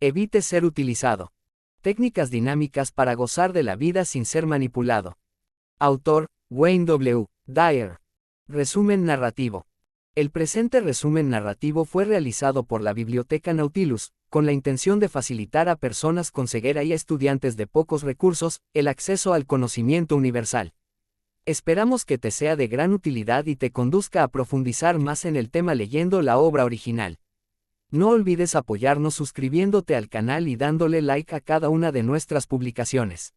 Evite ser utilizado. Técnicas dinámicas para gozar de la vida sin ser manipulado. Autor, Wayne W. Dyer. Resumen narrativo. El presente resumen narrativo fue realizado por la Biblioteca Nautilus, con la intención de facilitar a personas con ceguera y a estudiantes de pocos recursos, el acceso al conocimiento universal. Esperamos que te sea de gran utilidad y te conduzca a profundizar más en el tema leyendo la obra original. No olvides apoyarnos suscribiéndote al canal y dándole like a cada una de nuestras publicaciones.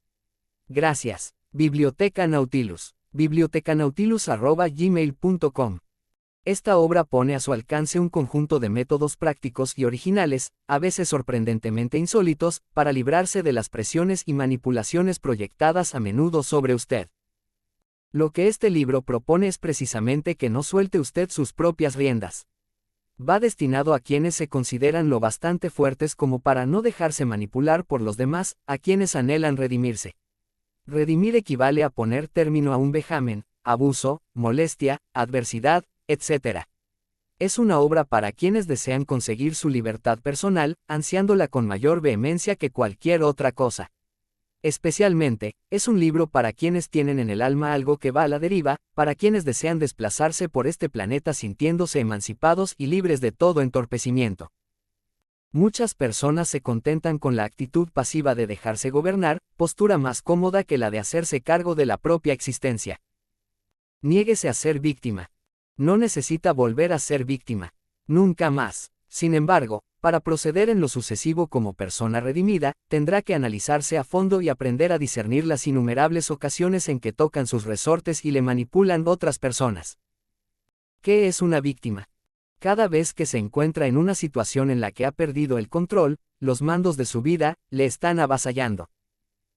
Gracias. Biblioteca Nautilus. bibliotecanautilus@gmail.com. Esta obra pone a su alcance un conjunto de métodos prácticos y originales, a veces sorprendentemente insólitos, para librarse de las presiones y manipulaciones proyectadas a menudo sobre usted. Lo que este libro propone es precisamente que no suelte usted sus propias riendas. Va destinado a quienes se consideran lo bastante fuertes como para no dejarse manipular por los demás, a quienes anhelan redimirse. Redimir equivale a poner término a un vejamen, abuso, molestia, adversidad, etc. Es una obra para quienes desean conseguir su libertad personal, ansiándola con mayor vehemencia que cualquier otra cosa. Especialmente, es un libro para quienes tienen en el alma algo que va a la deriva, para quienes desean desplazarse por este planeta sintiéndose emancipados y libres de todo entorpecimiento. Muchas personas se contentan con la actitud pasiva de dejarse gobernar, postura más cómoda que la de hacerse cargo de la propia existencia. Niéguese a ser víctima. No necesita volver a ser víctima. Nunca más. Sin embargo, para proceder en lo sucesivo como persona redimida, tendrá que analizarse a fondo y aprender a discernir las innumerables ocasiones en que tocan sus resortes y le manipulan otras personas. ¿Qué es una víctima? Cada vez que se encuentra en una situación en la que ha perdido el control, los mandos de su vida le están avasallando.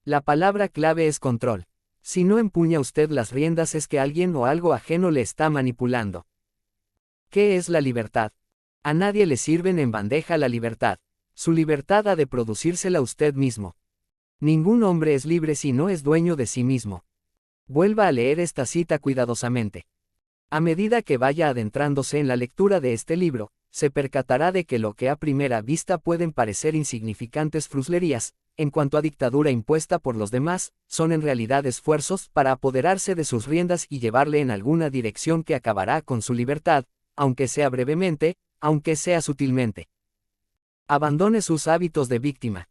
La palabra clave es control. Si no empuña usted las riendas es que alguien o algo ajeno le está manipulando. ¿Qué es la libertad? A nadie le sirven en bandeja la libertad. Su libertad ha de producírsela usted mismo. Ningún hombre es libre si no es dueño de sí mismo. Vuelva a leer esta cita cuidadosamente. A medida que vaya adentrándose en la lectura de este libro, se percatará de que lo que a primera vista pueden parecer insignificantes fruslerías, en cuanto a dictadura impuesta por los demás, son en realidad esfuerzos para apoderarse de sus riendas y llevarle en alguna dirección que acabará con su libertad, aunque sea brevemente, aunque sea sutilmente. Abandone sus hábitos de víctima.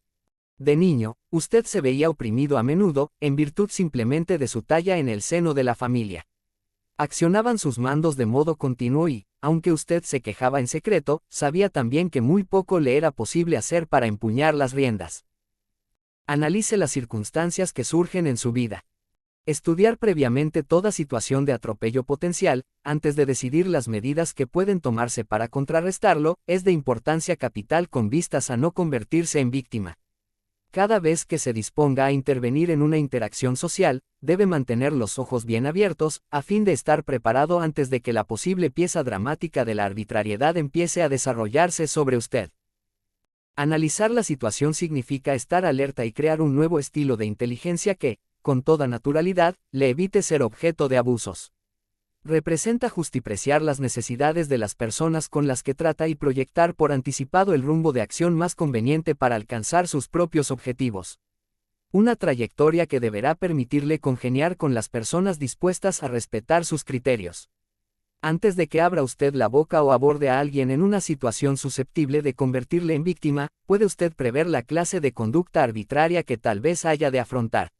De niño, usted se veía oprimido a menudo, en virtud simplemente de su talla en el seno de la familia. Accionaban sus mandos de modo continuo y, aunque usted se quejaba en secreto, sabía también que muy poco le era posible hacer para empuñar las riendas. Analice las circunstancias que surgen en su vida. Estudiar previamente toda situación de atropello potencial, antes de decidir las medidas que pueden tomarse para contrarrestarlo, es de importancia capital con vistas a no convertirse en víctima. Cada vez que se disponga a intervenir en una interacción social, debe mantener los ojos bien abiertos, a fin de estar preparado antes de que la posible pieza dramática de la arbitrariedad empiece a desarrollarse sobre usted. Analizar la situación significa estar alerta y crear un nuevo estilo de inteligencia que, con toda naturalidad, le evite ser objeto de abusos. Representa justipreciar las necesidades de las personas con las que trata y proyectar por anticipado el rumbo de acción más conveniente para alcanzar sus propios objetivos. Una trayectoria que deberá permitirle congeniar con las personas dispuestas a respetar sus criterios. Antes de que abra usted la boca o aborde a alguien en una situación susceptible de convertirle en víctima, puede usted prever la clase de conducta arbitraria que tal vez haya de afrontar.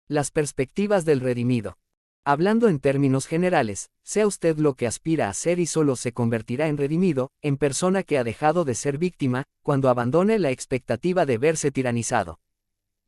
Las perspectivas del redimido. Hablando en términos generales, sea usted lo que aspira a ser y solo se convertirá en redimido, en persona que ha dejado de ser víctima, cuando abandone la expectativa de verse tiranizado.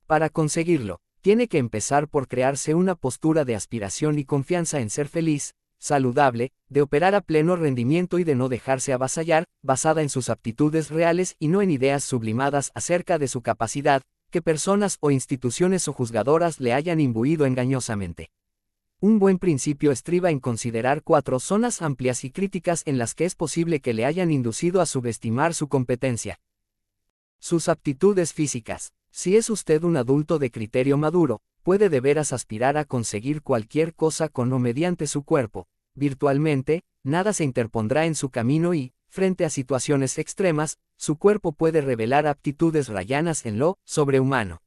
Para conseguirlo, tiene que empezar por crearse una postura de aspiración y confianza en ser feliz, saludable, de operar a pleno rendimiento y de no dejarse avasallar, basada en sus aptitudes reales y no en ideas sublimadas acerca de su capacidad, que personas o instituciones o juzgadoras le hayan imbuido engañosamente. Un buen principio estriba en considerar 4 zonas amplias y críticas en las que es posible que le hayan inducido a subestimar su competencia. Sus aptitudes físicas. Si es usted un adulto de criterio maduro, puede de veras aspirar a conseguir cualquier cosa con o mediante su cuerpo. Virtualmente, nada se interpondrá en su camino y, frente a situaciones extremas, su cuerpo puede revelar aptitudes rayanas en lo sobrehumano.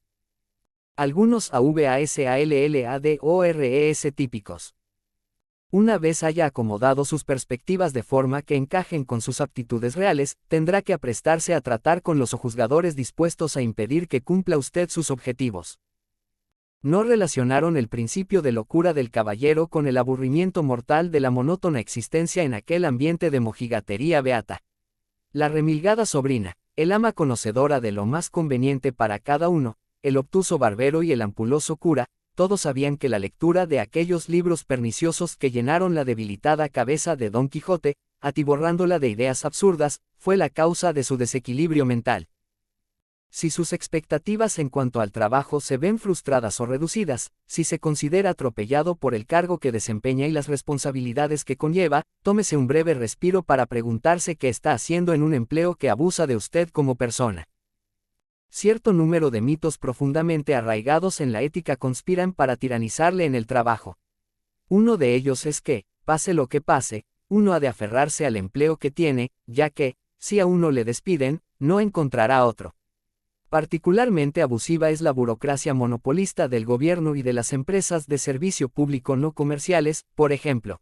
Algunos AVASALLADORES típicos. Una vez haya acomodado sus perspectivas de forma que encajen con sus aptitudes reales, tendrá que aprestarse a tratar con los juzgadores dispuestos a impedir que cumpla usted sus objetivos. No relacionaron el principio de locura del caballero con el aburrimiento mortal de la monótona existencia en aquel ambiente de mojigatería beata. La remilgada sobrina, el ama conocedora de lo más conveniente para cada uno, el obtuso barbero y el ampuloso cura, todos sabían que la lectura de aquellos libros perniciosos que llenaron la debilitada cabeza de Don Quijote, atiborrándola de ideas absurdas, fue la causa de su desequilibrio mental. Si sus expectativas en cuanto al trabajo se ven frustradas o reducidas, si se considera atropellado por el cargo que desempeña y las responsabilidades que conlleva, tómese un breve respiro para preguntarse qué está haciendo en un empleo que abusa de usted como persona. Cierto número de mitos profundamente arraigados en la ética conspiran para tiranizarle en el trabajo. Uno de ellos es que, pase lo que pase, uno ha de aferrarse al empleo que tiene, ya que, si a uno le despiden, no encontrará otro. Particularmente abusiva es la burocracia monopolista del gobierno y de las empresas de servicio público no comerciales, por ejemplo.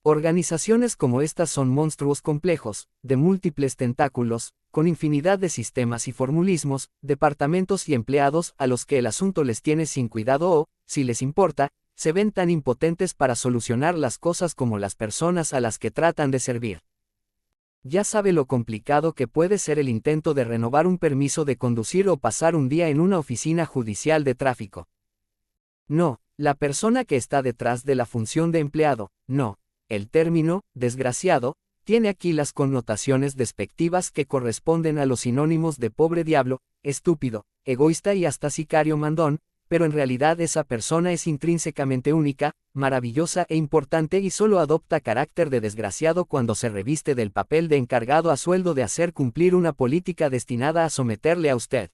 Organizaciones como estas son monstruos complejos, de múltiples tentáculos, con infinidad de sistemas y formulismos, departamentos y empleados a los que el asunto les tiene sin cuidado o, si les importa, se ven tan impotentes para solucionar las cosas como las personas a las que tratan de servir. Ya sabe lo complicado que puede ser el intento de renovar un permiso de conducir o pasar un día en una oficina judicial de tráfico. No, la persona que está detrás de la función de empleado, no. El término, desgraciado, tiene aquí las connotaciones despectivas que corresponden a los sinónimos de pobre diablo, estúpido, egoísta y hasta sicario mandón, pero en realidad esa persona es intrínsecamente única, maravillosa e importante y solo adopta carácter de desgraciado cuando se reviste del papel de encargado a sueldo de hacer cumplir una política destinada a someterle a usted.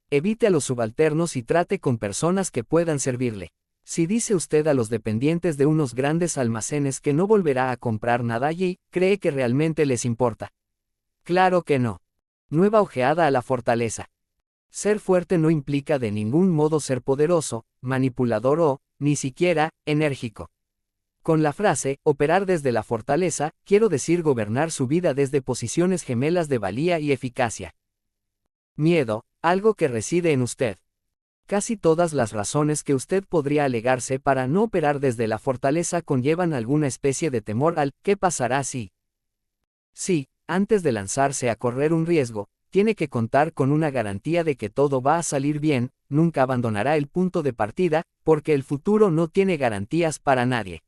Evite a los subalternos y trate con personas que puedan servirle. Si dice usted a los dependientes de unos grandes almacenes que no volverá a comprar nada allí, ¿cree que realmente les importa? Claro que no. Nueva ojeada a la fortaleza. Ser fuerte no implica de ningún modo ser poderoso, manipulador o, ni siquiera, enérgico. Con la frase, operar desde la fortaleza, quiero decir gobernar su vida desde posiciones gemelas de valía y eficacia. Miedo, algo que reside en usted. Casi todas las razones que usted podría alegarse para no operar desde la fortaleza conllevan alguna especie de temor al ¿qué pasará si? Sí, antes de lanzarse a correr un riesgo, tiene que contar con una garantía de que todo va a salir bien, nunca abandonará el punto de partida, porque el futuro no tiene garantías para nadie.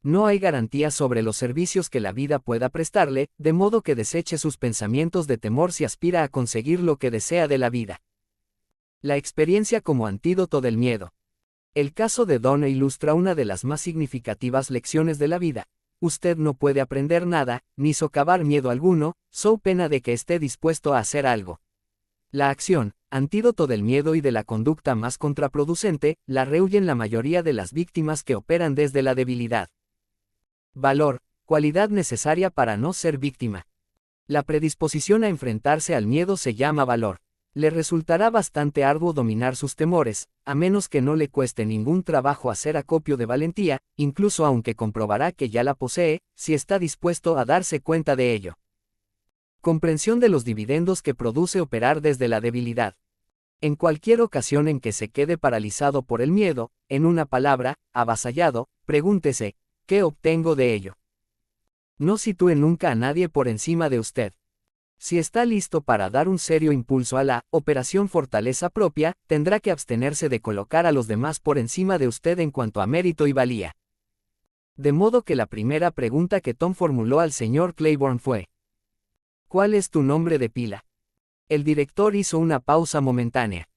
No hay garantías sobre los servicios que la vida pueda prestarle, de modo que deseche sus pensamientos de temor si aspira a conseguir lo que desea de la vida. La experiencia como antídoto del miedo. El caso de Donne ilustra una de las más significativas lecciones de la vida. Usted no puede aprender nada, ni socavar miedo alguno, so pena de que esté dispuesto a hacer algo. La acción, antídoto del miedo y de la conducta más contraproducente, la rehuyen la mayoría de las víctimas que operan desde la debilidad. Valor, cualidad necesaria para no ser víctima. La predisposición a enfrentarse al miedo se llama valor. Le resultará bastante arduo dominar sus temores, a menos que no le cueste ningún trabajo hacer acopio de valentía, incluso aunque comprobará que ya la posee, si está dispuesto a darse cuenta de ello. Comprensión de los dividendos que produce operar desde la debilidad. En cualquier ocasión en que se quede paralizado por el miedo, en una palabra, avasallado, pregúntese, ¿qué obtengo de ello? No sitúe nunca a nadie por encima de usted. Si está listo para dar un serio impulso a la operación fortaleza propia, tendrá que abstenerse de colocar a los demás por encima de usted en cuanto a mérito y valía. De modo que la primera pregunta que Tom formuló al señor Claiborne fue: ¿cuál es tu nombre de pila? El director hizo una pausa momentánea.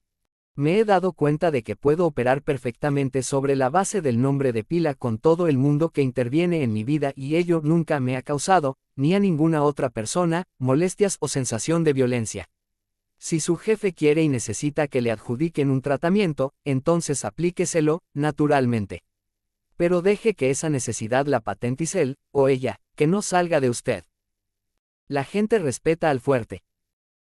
Me he dado cuenta de que puedo operar perfectamente sobre la base del nombre de pila con todo el mundo que interviene en mi vida y ello nunca me ha causado, ni a ninguna otra persona, molestias o sensación de violencia. Si su jefe quiere y necesita que le adjudiquen un tratamiento, entonces aplíqueselo, naturalmente. Pero deje que esa necesidad la patentice él, o ella, que no salga de usted. La gente respeta al fuerte.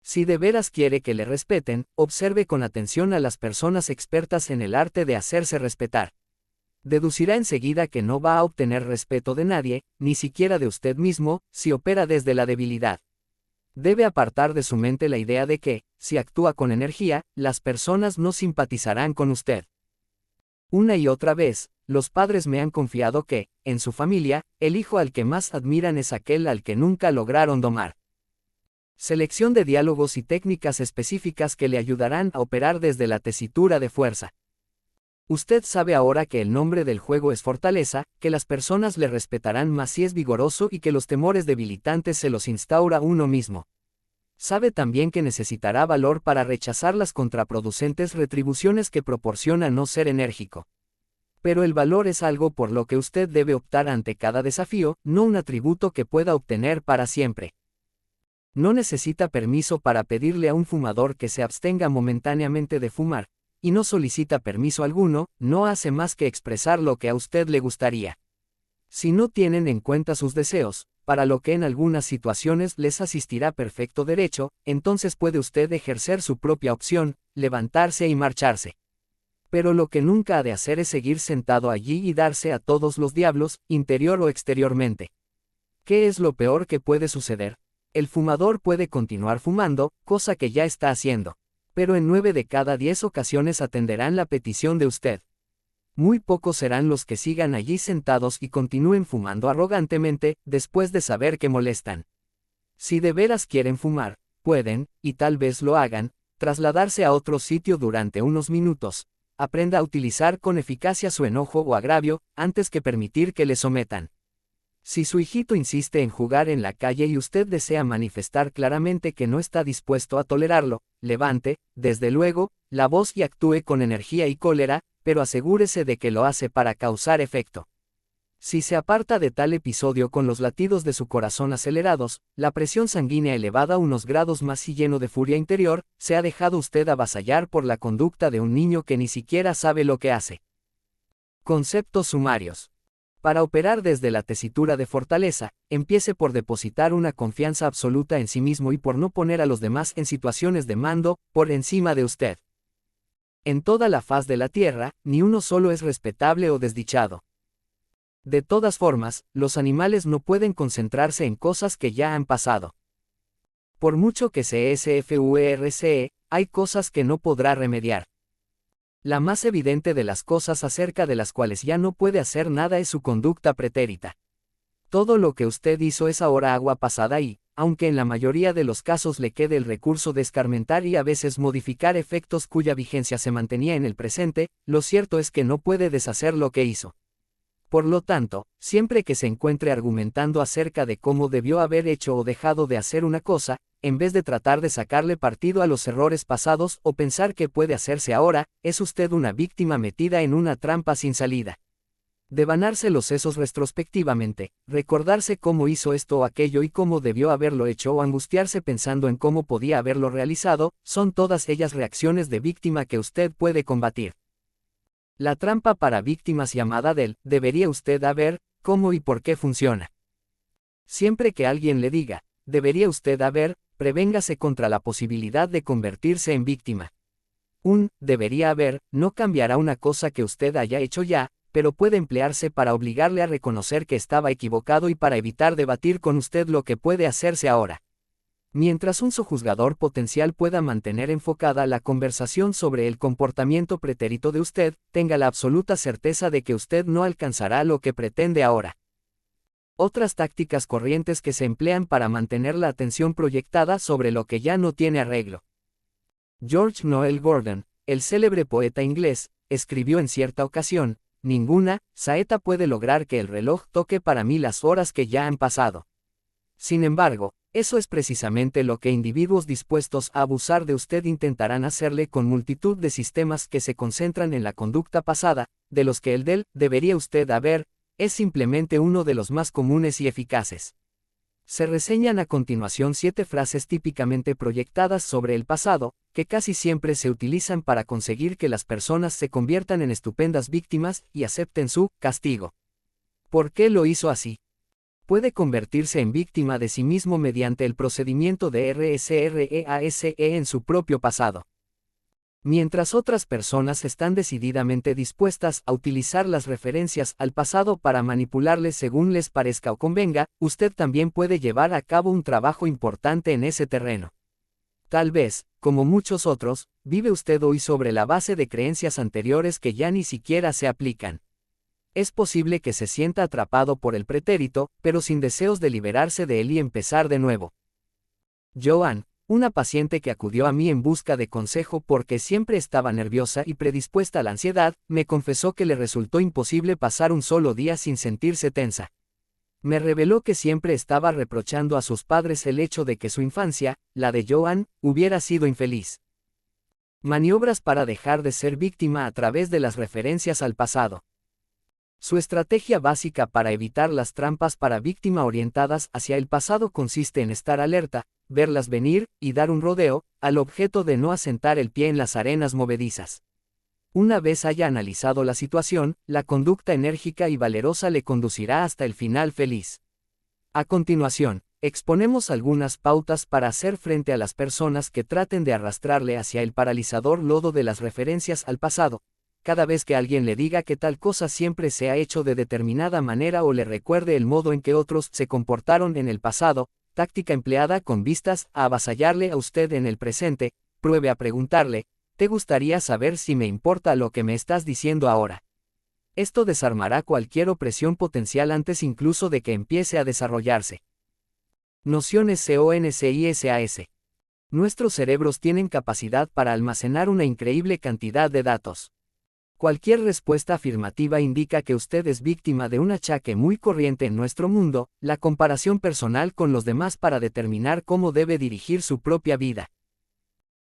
Si de veras quiere que le respeten, observe con atención a las personas expertas en el arte de hacerse respetar. Deducirá enseguida que no va a obtener respeto de nadie, ni siquiera de usted mismo, si opera desde la debilidad. Debe apartar de su mente la idea de que, si actúa con energía, las personas no simpatizarán con usted. Una y otra vez, los padres me han confiado que, en su familia, el hijo al que más admiran es aquel al que nunca lograron domar. Selección de diálogos y técnicas específicas que le ayudarán a operar desde la tesitura de fuerza. Usted sabe ahora que el nombre del juego es fortaleza, que las personas le respetarán más si es vigoroso y que los temores debilitantes se los instaura uno mismo. Sabe también que necesitará valor para rechazar las contraproducentes retribuciones que proporciona no ser enérgico. Pero el valor es algo por lo que usted debe optar ante cada desafío, no un atributo que pueda obtener para siempre. No necesita permiso para pedirle a un fumador que se abstenga momentáneamente de fumar, y no solicita permiso alguno, no hace más que expresar lo que a usted le gustaría. Si no tienen en cuenta sus deseos, para lo que en algunas situaciones les asistirá perfecto derecho, entonces puede usted ejercer su propia opción, levantarse y marcharse. Pero lo que nunca ha de hacer es seguir sentado allí y darse a todos los diablos, interior o exteriormente. ¿Qué es lo peor que puede suceder? El fumador puede continuar fumando, cosa que ya está haciendo. Pero en 9 de cada 10 ocasiones atenderán la petición de usted. Muy pocos serán los que sigan allí sentados y continúen fumando arrogantemente, después de saber que molestan. Si de veras quieren fumar, pueden, y tal vez lo hagan, trasladarse a otro sitio durante unos minutos. Aprenda a utilizar con eficacia su enojo o agravio, antes que permitir que le sometan. Si su hijito insiste en jugar en la calle y usted desea manifestar claramente que no está dispuesto a tolerarlo, levante, desde luego, la voz y actúe con energía y cólera, pero asegúrese de que lo hace para causar efecto. Si se aparta de tal episodio con los latidos de su corazón acelerados, la presión sanguínea elevada unos grados más y lleno de furia interior, se ha dejado usted avasallar por la conducta de un niño que ni siquiera sabe lo que hace. Conceptos sumarios. Para operar desde la tesitura de fortaleza, empiece por depositar una confianza absoluta en sí mismo y por no poner a los demás en situaciones de mando, por encima de usted. En toda la faz de la tierra, ni uno solo es respetable o desdichado. De todas formas, los animales no pueden concentrarse en cosas que ya han pasado. Por mucho que se esfuerce, hay cosas que no podrá remediar. La más evidente de las cosas acerca de las cuales ya no puede hacer nada es su conducta pretérita. Todo lo que usted hizo es ahora agua pasada y, aunque en la mayoría de los casos le quede el recurso de escarmentar y a veces modificar efectos cuya vigencia se mantenía en el presente, lo cierto es que no puede deshacer lo que hizo. Por lo tanto, siempre que se encuentre argumentando acerca de cómo debió haber hecho o dejado de hacer una cosa, en vez de tratar de sacarle partido a los errores pasados o pensar que puede hacerse ahora, es usted una víctima metida en una trampa sin salida. Devanarse los sesos retrospectivamente, recordarse cómo hizo esto o aquello y cómo debió haberlo hecho o angustiarse pensando en cómo podía haberlo realizado, son todas ellas reacciones de víctima que usted puede combatir. La trampa para víctimas llamada debería usted haber, cómo y por qué funciona. Siempre que alguien le diga, debería usted haber, prevéngase contra la posibilidad de convertirse en víctima. Debería haber, no cambiará una cosa que usted haya hecho ya, pero puede emplearse para obligarle a reconocer que estaba equivocado y para evitar debatir con usted lo que puede hacerse ahora. Mientras un sojuzgador potencial pueda mantener enfocada la conversación sobre el comportamiento pretérito de usted, tenga la absoluta certeza de que usted no alcanzará lo que pretende ahora. Otras tácticas corrientes que se emplean para mantener la atención proyectada sobre lo que ya no tiene arreglo. George Noel Gordon, el célebre poeta inglés, escribió en cierta ocasión: ninguna saeta puede lograr que el reloj toque para mí las horas que ya han pasado. Sin embargo, eso es precisamente lo que individuos dispuestos a abusar de usted intentarán hacerle con multitud de sistemas que se concentran en la conducta pasada, de los que el debería usted haber, es simplemente uno de los más comunes y eficaces. Se reseñan a continuación 7 frases típicamente proyectadas sobre el pasado, que casi siempre se utilizan para conseguir que las personas se conviertan en estupendas víctimas y acepten su castigo. ¿Por qué lo hizo así? puede convertirse en víctima de sí mismo mediante el procedimiento de RSREASE en su propio pasado. Mientras otras personas están decididamente dispuestas a utilizar las referencias al pasado para manipularles según les parezca o convenga, usted también puede llevar a cabo un trabajo importante en ese terreno. Tal vez, como muchos otros, vive usted hoy sobre la base de creencias anteriores que ya ni siquiera se aplican. Es posible que se sienta atrapado por el pretérito, pero sin deseos de liberarse de él y empezar de nuevo. Joan, una paciente que acudió a mí en busca de consejo porque siempre estaba nerviosa y predispuesta a la ansiedad, me confesó que le resultó imposible pasar un solo día sin sentirse tensa. Me reveló que siempre estaba reprochando a sus padres el hecho de que su infancia, la de Joan, hubiera sido infeliz. Maniobras para dejar de ser víctima a través de las referencias al pasado. Su estrategia básica para evitar las trampas para víctima orientadas hacia el pasado consiste en estar alerta, verlas venir, y dar un rodeo, al objeto de no asentar el pie en las arenas movedizas. Una vez haya analizado la situación, la conducta enérgica y valerosa le conducirá hasta el final feliz. A continuación, exponemos algunas pautas para hacer frente a las personas que traten de arrastrarle hacia el paralizador lodo de las referencias al pasado. Cada vez que alguien le diga que tal cosa siempre se ha hecho de determinada manera o le recuerde el modo en que otros se comportaron en el pasado, táctica empleada con vistas a avasallarle a usted en el presente, pruebe a preguntarle: ¿te gustaría saber si me importa lo que me estás diciendo ahora? Esto desarmará cualquier opresión potencial antes incluso de que empiece a desarrollarse. Nociones CONCISAS. Nuestros cerebros tienen capacidad para almacenar una increíble cantidad de datos. Cualquier respuesta afirmativa indica que usted es víctima de un achaque muy corriente en nuestro mundo, la comparación personal con los demás para determinar cómo debe dirigir su propia vida.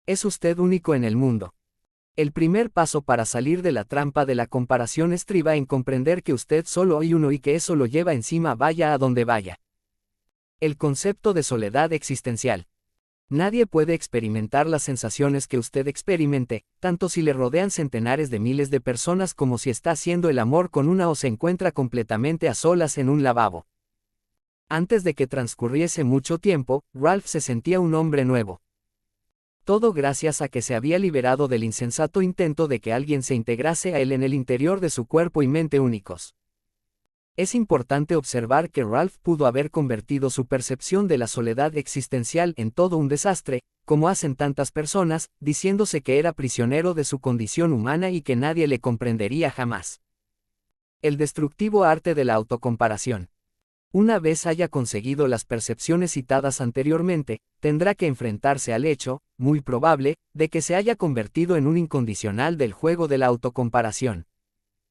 Es usted único en el mundo. El primer paso para salir de la trampa de la comparación estriba en comprender que usted solo hay uno y que eso lo lleva encima vaya a donde vaya. El concepto de soledad existencial. Nadie puede experimentar las sensaciones que usted experimente, tanto si le rodean centenares de miles de personas como si está haciendo el amor con una o se encuentra completamente a solas en un lavabo. Antes de que transcurriese mucho tiempo, Ralph se sentía un hombre nuevo. Todo gracias a que se había liberado del insensato intento de que alguien se integrase a él en el interior de su cuerpo y mente únicos. Es importante observar que Ralph pudo haber convertido su percepción de la soledad existencial en todo un desastre, como hacen tantas personas, diciéndose que era prisionero de su condición humana y que nadie le comprendería jamás. El destructivo arte de la autocomparación. Una vez haya conseguido las percepciones citadas anteriormente, tendrá que enfrentarse al hecho, muy probable, de que se haya convertido en un incondicional del juego de la autocomparación.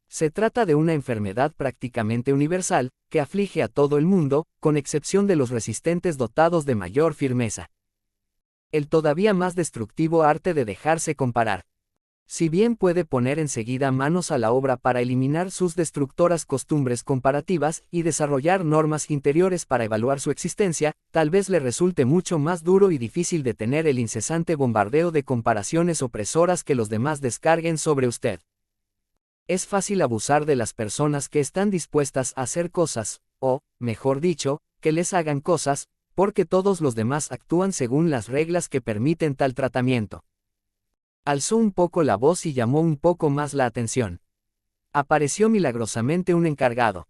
Se trata de una enfermedad prácticamente universal, que aflige a todo el mundo, con excepción de los resistentes dotados de mayor firmeza. El todavía más destructivo arte de dejarse comparar. Si bien puede poner enseguida manos a la obra para eliminar sus destructoras costumbres comparativas y desarrollar normas interiores para evaluar su existencia, tal vez le resulte mucho más duro y difícil detener el incesante bombardeo de comparaciones opresoras que los demás descarguen sobre usted. Es fácil abusar de las personas que están dispuestas a hacer cosas, o, mejor dicho, que les hagan cosas, porque todos los demás actúan según las reglas que permiten tal tratamiento. Alzó un poco la voz y llamó un poco más la atención. Apareció milagrosamente un encargado.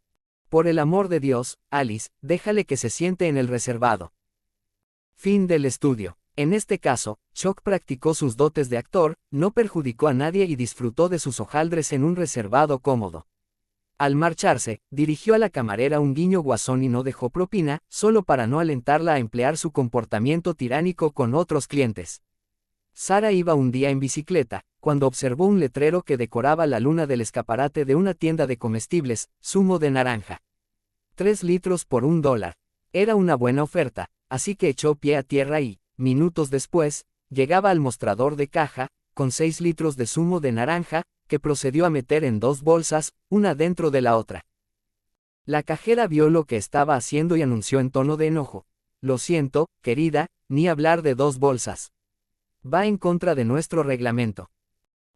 Por el amor de Dios, Alice, déjale que se siente en el reservado. Fin del estudio. En este caso, Chuck practicó sus dotes de actor, no perjudicó a nadie y disfrutó de sus hojaldres en un reservado cómodo. Al marcharse, dirigió a la camarera un guiño guasón y no dejó propina, solo para no alentarla a emplear su comportamiento tiránico con otros clientes. Sara iba un día en bicicleta, cuando observó un letrero que decoraba la luna del escaparate de una tienda de comestibles, zumo de naranja. 3 litros por $1. Era una buena oferta, así que echó pie a tierra y, minutos después, llegaba al mostrador de caja, con 6 litros de zumo de naranja, que procedió a meter en 2 bolsas, una dentro de la otra. La cajera vio lo que estaba haciendo y anunció en tono de enojo: «Lo siento, querida, ni hablar de 2 bolsas. Va en contra de nuestro reglamento.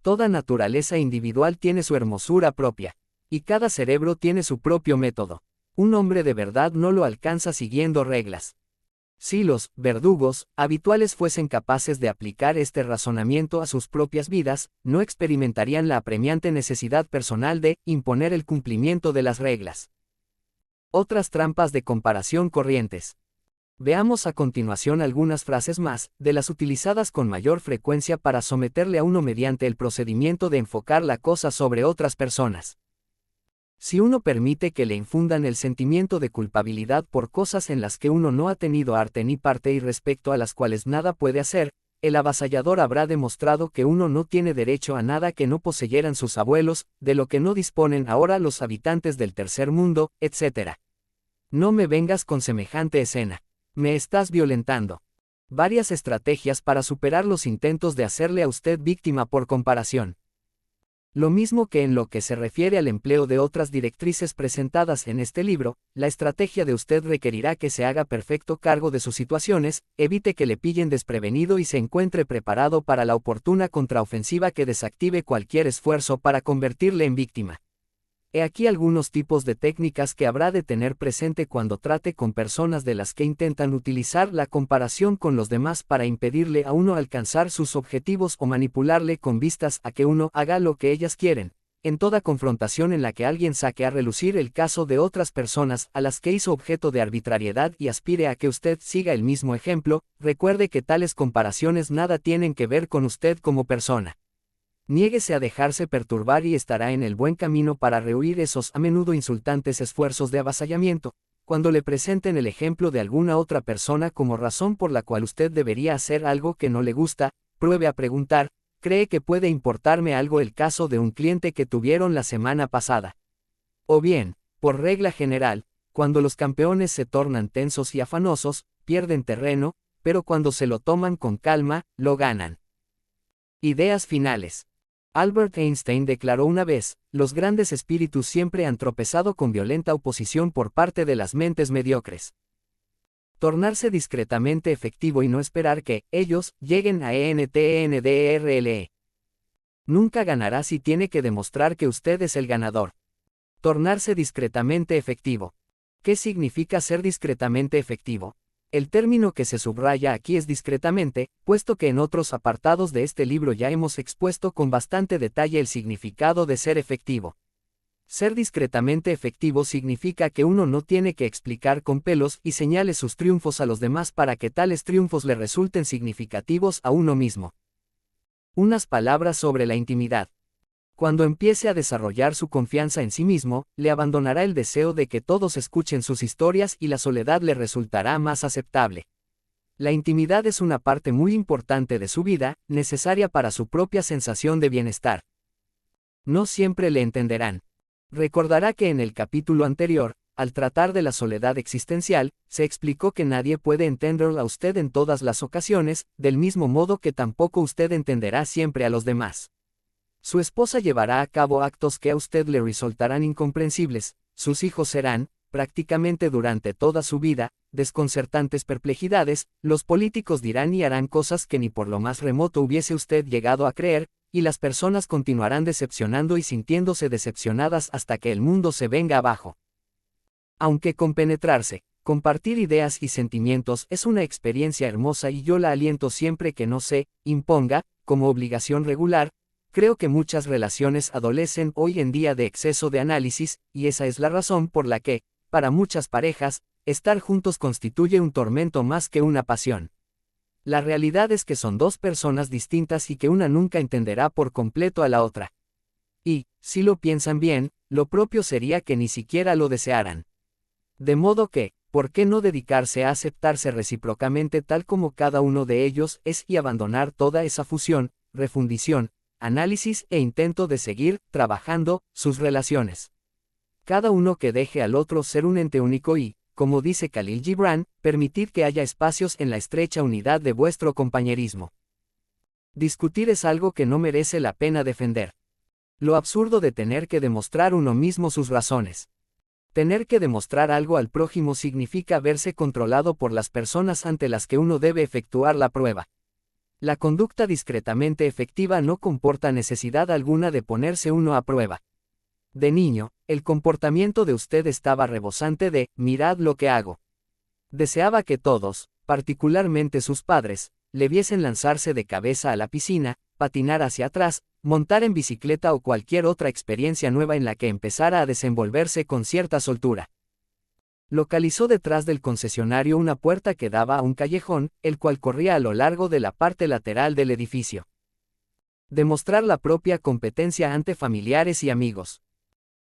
Toda naturaleza individual tiene su hermosura propia. Y cada cerebro tiene su propio método. Un hombre de verdad no lo alcanza siguiendo reglas. Si los verdugos habituales fuesen capaces de aplicar este razonamiento a sus propias vidas, no experimentarían la apremiante necesidad personal de imponer el cumplimiento de las reglas. Otras trampas de comparación corrientes. Veamos a continuación algunas frases más, de las utilizadas con mayor frecuencia para someterle a uno mediante el procedimiento de enfocar la cosa sobre otras personas. Si uno permite que le infundan el sentimiento de culpabilidad por cosas en las que uno no ha tenido arte ni parte y respecto a las cuales nada puede hacer, el avasallador habrá demostrado que uno no tiene derecho a nada que no poseyeran sus abuelos, de lo que no disponen ahora los habitantes del tercer mundo, etc. No me vengas con semejante escena. Me estás violentando. Varias estrategias para superar los intentos de hacerle a usted víctima por comparación. Lo mismo que en lo que se refiere al empleo de otras directrices presentadas en este libro, la estrategia de usted requerirá que se haga perfecto cargo de sus situaciones, evite que le pillen desprevenido y se encuentre preparado para la oportuna contraofensiva que desactive cualquier esfuerzo para convertirle en víctima. He aquí algunos tipos de técnicas que habrá de tener presente cuando trate con personas de las que intentan utilizar la comparación con los demás para impedirle a uno alcanzar sus objetivos o manipularle con vistas a que uno haga lo que ellas quieren. En toda confrontación en la que alguien saque a relucir el caso de otras personas a las que hizo objeto de arbitrariedad y aspire a que usted siga el mismo ejemplo, recuerde que tales comparaciones nada tienen que ver con usted como persona. Niéguese a dejarse perturbar y estará en el buen camino para rehuir esos a menudo insultantes esfuerzos de avasallamiento. Cuando le presenten el ejemplo de alguna otra persona como razón por la cual usted debería hacer algo que no le gusta, pruebe a preguntar, ¿cree que puede importarme algo el caso de un cliente que tuvieron la semana pasada? O bien, por regla general, cuando los campeones se tornan tensos y afanosos, pierden terreno, pero cuando se lo toman con calma, lo ganan. Ideas finales. Albert Einstein declaró una vez, los grandes espíritus siempre han tropezado con violenta oposición por parte de las mentes mediocres. Tornarse discretamente efectivo y no esperar que ellos lleguen a ENTNDRLE. Nunca ganará si tiene que demostrar que usted es el ganador. Tornarse discretamente efectivo. ¿Qué significa ser discretamente efectivo? El término que se subraya aquí es discretamente, puesto que en otros apartados de este libro ya hemos expuesto con bastante detalle el significado de ser efectivo. Ser discretamente efectivo significa que uno no tiene que explicar con pelos y señales sus triunfos a los demás para que tales triunfos le resulten significativos a uno mismo. Unas palabras sobre la intimidad. Cuando empiece a desarrollar su confianza en sí mismo, le abandonará el deseo de que todos escuchen sus historias y la soledad le resultará más aceptable. La intimidad es una parte muy importante de su vida, necesaria para su propia sensación de bienestar. No siempre le entenderán. Recordará que en el capítulo anterior, al tratar de la soledad existencial, se explicó que nadie puede entenderla a usted en todas las ocasiones, del mismo modo que tampoco usted entenderá siempre a los demás. Su esposa llevará a cabo actos que a usted le resultarán incomprensibles, sus hijos serán, prácticamente durante toda su vida, desconcertantes perplejidades, los políticos dirán y harán cosas que ni por lo más remoto hubiese usted llegado a creer, y las personas continuarán decepcionando y sintiéndose decepcionadas hasta que el mundo se venga abajo. Aunque compenetrarse, compartir ideas y sentimientos es una experiencia hermosa y yo la aliento siempre que no se imponga, como obligación regular, creo que muchas relaciones adolecen hoy en día de exceso de análisis, y esa es la razón por la que, para muchas parejas, estar juntos constituye un tormento más que una pasión. La realidad es que son dos personas distintas y que una nunca entenderá por completo a la otra. Y, si lo piensan bien, lo propio sería que ni siquiera lo desearan. De modo que, ¿por qué no dedicarse a aceptarse recíprocamente tal como cada uno de ellos es y abandonar toda esa fusión, refundición, análisis e intento de seguir, trabajando, sus relaciones? Cada uno que deje al otro ser un ente único y, como dice Khalil Gibran, permitid que haya espacios en la estrecha unidad de vuestro compañerismo. Discutir es algo que no merece la pena defender. Lo absurdo de tener que demostrar uno mismo sus razones. Tener que demostrar algo al prójimo significa verse controlado por las personas ante las que uno debe efectuar la prueba. La conducta discretamente efectiva no comporta necesidad alguna de ponerse uno a prueba. De niño, el comportamiento de usted estaba rebosante de, mirad lo que hago. Deseaba que todos, particularmente sus padres, le viesen lanzarse de cabeza a la piscina, patinar hacia atrás, montar en bicicleta o cualquier otra experiencia nueva en la que empezara a desenvolverse con cierta soltura. Localizó detrás del concesionario una puerta que daba a un callejón, el cual corría a lo largo de la parte lateral del edificio. Demostrar la propia competencia ante familiares y amigos.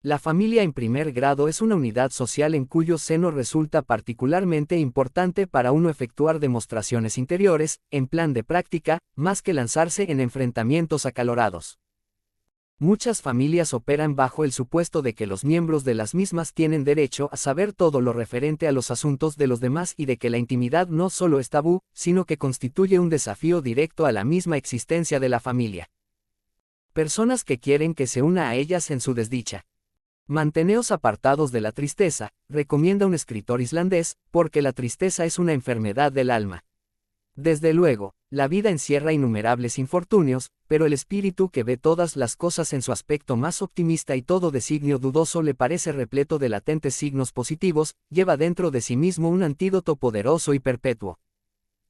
La familia en primer grado es una unidad social en cuyo seno resulta particularmente importante para uno efectuar demostraciones interiores, en plan de práctica, más que lanzarse en enfrentamientos acalorados. Muchas familias operan bajo el supuesto de que los miembros de las mismas tienen derecho a saber todo lo referente a los asuntos de los demás y de que la intimidad no solo es tabú, sino que constituye un desafío directo a la misma existencia de la familia. Personas que quieren que se una a ellas en su desdicha. Manteneos apartados de la tristeza, recomienda un escritor islandés, porque la tristeza es una enfermedad del alma. Desde luego, la vida encierra innumerables infortunios, pero el espíritu que ve todas las cosas en su aspecto más optimista y todo designio dudoso le parece repleto de latentes signos positivos, lleva dentro de sí mismo un antídoto poderoso y perpetuo.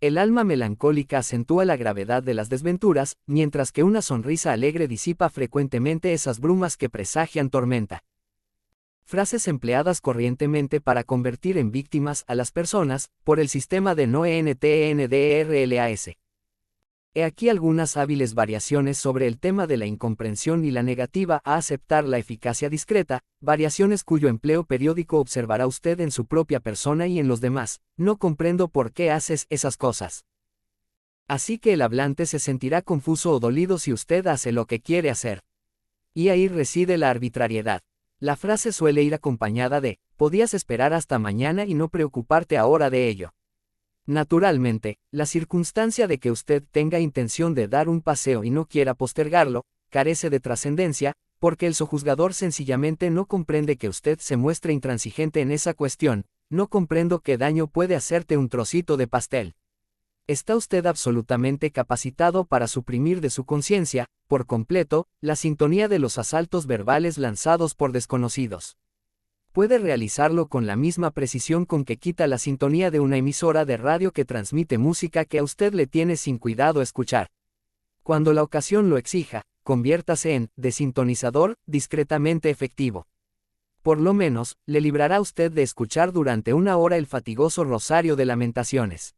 El alma melancólica acentúa la gravedad de las desventuras, mientras que una sonrisa alegre disipa frecuentemente esas brumas que presagian tormenta. Frases empleadas corrientemente para convertir en víctimas a las personas, por el sistema de NOENTENDRLAS. He aquí algunas hábiles variaciones sobre el tema de la incomprensión y la negativa a aceptar la eficacia discreta, variaciones cuyo empleo periódico observará usted en su propia persona y en los demás. No comprendo por qué haces esas cosas. Así que el hablante se sentirá confuso o dolido si usted hace lo que quiere hacer. Y ahí reside la arbitrariedad. La frase suele ir acompañada de, podías esperar hasta mañana y no preocuparte ahora de ello. Naturalmente, la circunstancia de que usted tenga intención de dar un paseo y no quiera postergarlo, carece de trascendencia, porque el sojuzgador sencillamente no comprende que usted se muestre intransigente en esa cuestión. No comprendo qué daño puede hacerte un trocito de pastel. Está usted absolutamente capacitado para suprimir de su conciencia, por completo, la sintonía de los asaltos verbales lanzados por desconocidos. Puede realizarlo con la misma precisión con que quita la sintonía de una emisora de radio que transmite música que a usted le tiene sin cuidado escuchar. Cuando la ocasión lo exija, conviértase en desintonizador discretamente efectivo. Por lo menos, le librará usted de escuchar durante una hora el fatigoso rosario de lamentaciones.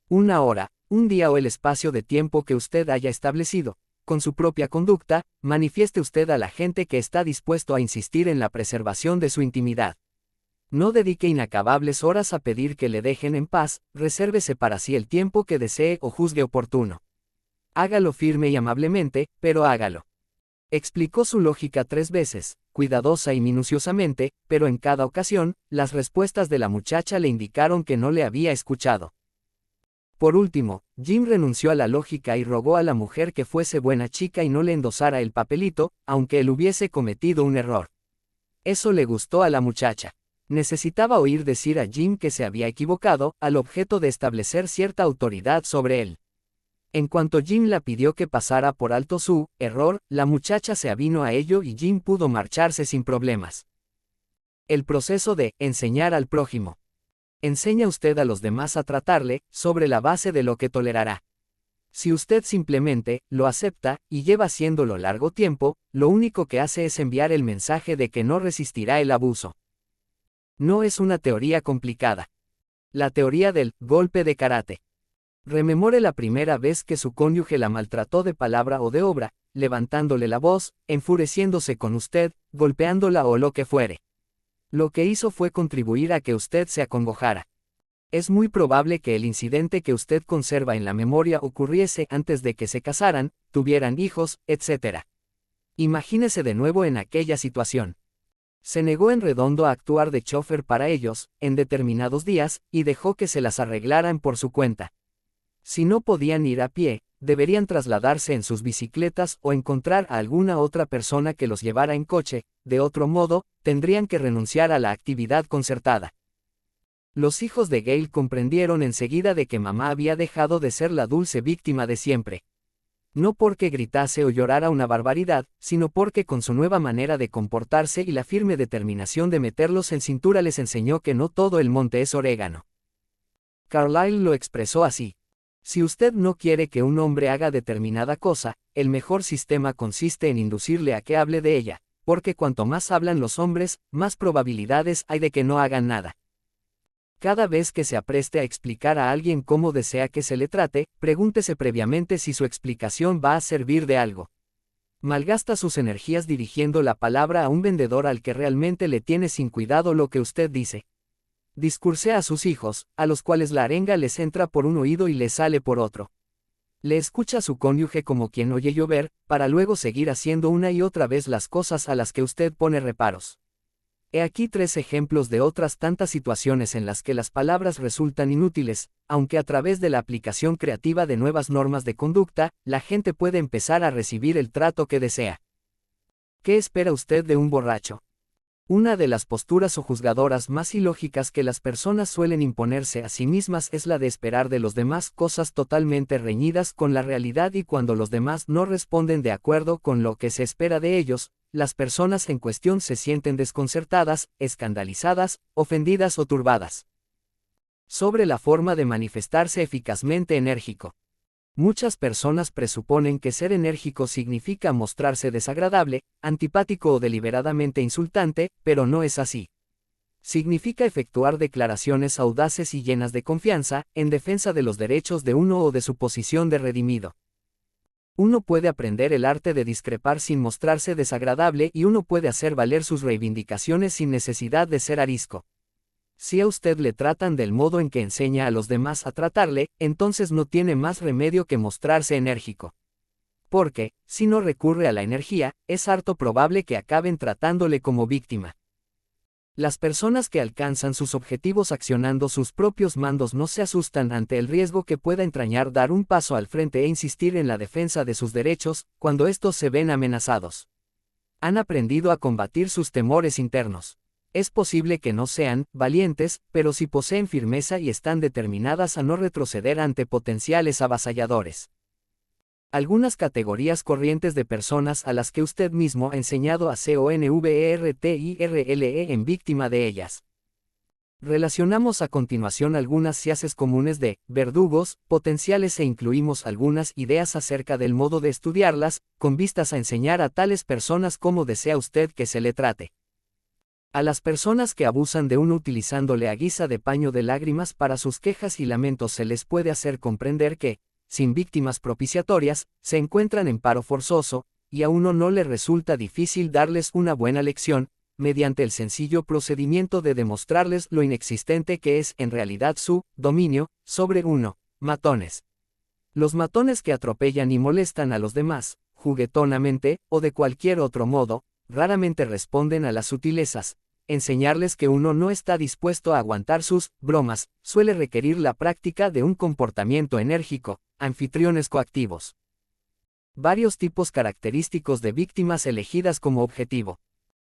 Una hora, un día o el espacio de tiempo que usted haya establecido, con su propia conducta, manifieste usted a la gente que está dispuesto a insistir en la preservación de su intimidad. No dedique inacabables horas a pedir que le dejen en paz, resérvese para sí el tiempo que desee o juzgue oportuno. Hágalo firme y amablemente, pero hágalo. Explicó su lógica 3 veces, cuidadosa y minuciosamente, pero en cada ocasión, las respuestas de la muchacha le indicaron que no le había escuchado. Por último, Jim renunció a la lógica y rogó a la mujer que fuese buena chica y no le endosara el papelito, aunque él hubiese cometido un error. Eso le gustó a la muchacha. Necesitaba oír decir a Jim que se había equivocado, al objeto de establecer cierta autoridad sobre él. En cuanto Jim la pidió que pasara por alto su error, la muchacha se avino a ello y Jim pudo marcharse sin problemas. El proceso de enseñar al prójimo. Enseña usted a los demás a tratarle, sobre la base de lo que tolerará. Si usted simplemente lo acepta, y lleva haciéndolo largo tiempo, lo único que hace es enviar el mensaje de que no resistirá el abuso. No es una teoría complicada. La teoría del golpe de karate. Rememore la primera vez que su cónyuge la maltrató de palabra o de obra, levantándole la voz, enfureciéndose con usted, golpeándola o lo que fuere. Lo que hizo fue contribuir a que usted se acongojara. Es muy probable que el incidente que usted conserva en la memoria ocurriese antes de que se casaran, tuvieran hijos, etc. Imagínese de nuevo en aquella situación. Se negó en redondo a actuar de chofer para ellos, en determinados días, y dejó que se las arreglaran por su cuenta. Si no podían ir a pie, deberían trasladarse en sus bicicletas o encontrar a alguna otra persona que los llevara en coche, de otro modo, tendrían que renunciar a la actividad concertada. Los hijos de Gail comprendieron enseguida de que mamá había dejado de ser la dulce víctima de siempre. No porque gritase o llorara una barbaridad, sino porque con su nueva manera de comportarse y la firme determinación de meterlos en cintura les enseñó que no todo el monte es orégano. Carlyle lo expresó así. Si usted no quiere que un hombre haga determinada cosa, el mejor sistema consiste en inducirle a que hable de ella, porque cuanto más hablan los hombres, más probabilidades hay de que no hagan nada. Cada vez que se apreste a explicar a alguien cómo desea que se le trate, pregúntese previamente si su explicación va a servir de algo. Malgasta sus energías dirigiendo la palabra a un vendedor al que realmente le tiene sin cuidado lo que usted dice. Discursea a sus hijos, a los cuales la arenga les entra por un oído y les sale por otro. Le escucha a su cónyuge como quien oye llover, para luego seguir haciendo una y otra vez las cosas a las que usted pone reparos. He aquí 3 ejemplos de otras tantas situaciones en las que las palabras resultan inútiles, aunque a través de la aplicación creativa de nuevas normas de conducta, la gente puede empezar a recibir el trato que desea. ¿Qué espera usted de un borracho? Una de las posturas sojuzgadoras más ilógicas que las personas suelen imponerse a sí mismas es la de esperar de los demás cosas totalmente reñidas con la realidad, y cuando los demás no responden de acuerdo con lo que se espera de ellos, las personas en cuestión se sienten desconcertadas, escandalizadas, ofendidas o turbadas. Sobre la forma de manifestarse eficazmente enérgico. Muchas personas presuponen que ser enérgico significa mostrarse desagradable, antipático o deliberadamente insultante, pero no es así. Significa efectuar declaraciones audaces y llenas de confianza, en defensa de los derechos de uno o de su posición de redimido. Uno puede aprender el arte de discrepar sin mostrarse desagradable, y uno puede hacer valer sus reivindicaciones sin necesidad de ser arisco. Si a usted le tratan del modo en que enseña a los demás a tratarle, entonces no tiene más remedio que mostrarse enérgico. Porque, si no recurre a la energía, es harto probable que acaben tratándole como víctima. Las personas que alcanzan sus objetivos accionando sus propios mandos no se asustan ante el riesgo que pueda entrañar dar un paso al frente e insistir en la defensa de sus derechos, cuando estos se ven amenazados. Han aprendido a combatir sus temores internos. Es posible que no sean valientes, pero sí poseen firmeza y están determinadas a no retroceder ante potenciales avasalladores. Algunas categorías corrientes de personas a las que usted mismo ha enseñado a convertirle en víctima de ellas. Relacionamos a continuación algunas frases comunes de verdugos potenciales e incluimos algunas ideas acerca del modo de estudiarlas, con vistas a enseñar a tales personas cómo desea usted que se le trate. A las personas que abusan de uno utilizándole a guisa de paño de lágrimas para sus quejas y lamentos se les puede hacer comprender que, sin víctimas propiciatorias, se encuentran en paro forzoso, y a uno no le resulta difícil darles una buena lección, mediante el sencillo procedimiento de demostrarles lo inexistente que es en realidad su dominio sobre uno. Matones. Los matones que atropellan y molestan a los demás, juguetonamente, o de cualquier otro modo, raramente responden a las sutilezas. Enseñarles que uno no está dispuesto a aguantar sus bromas suele requerir la práctica de un comportamiento enérgico. Anfitriones coactivos. Varios tipos característicos de víctimas elegidas como objetivo.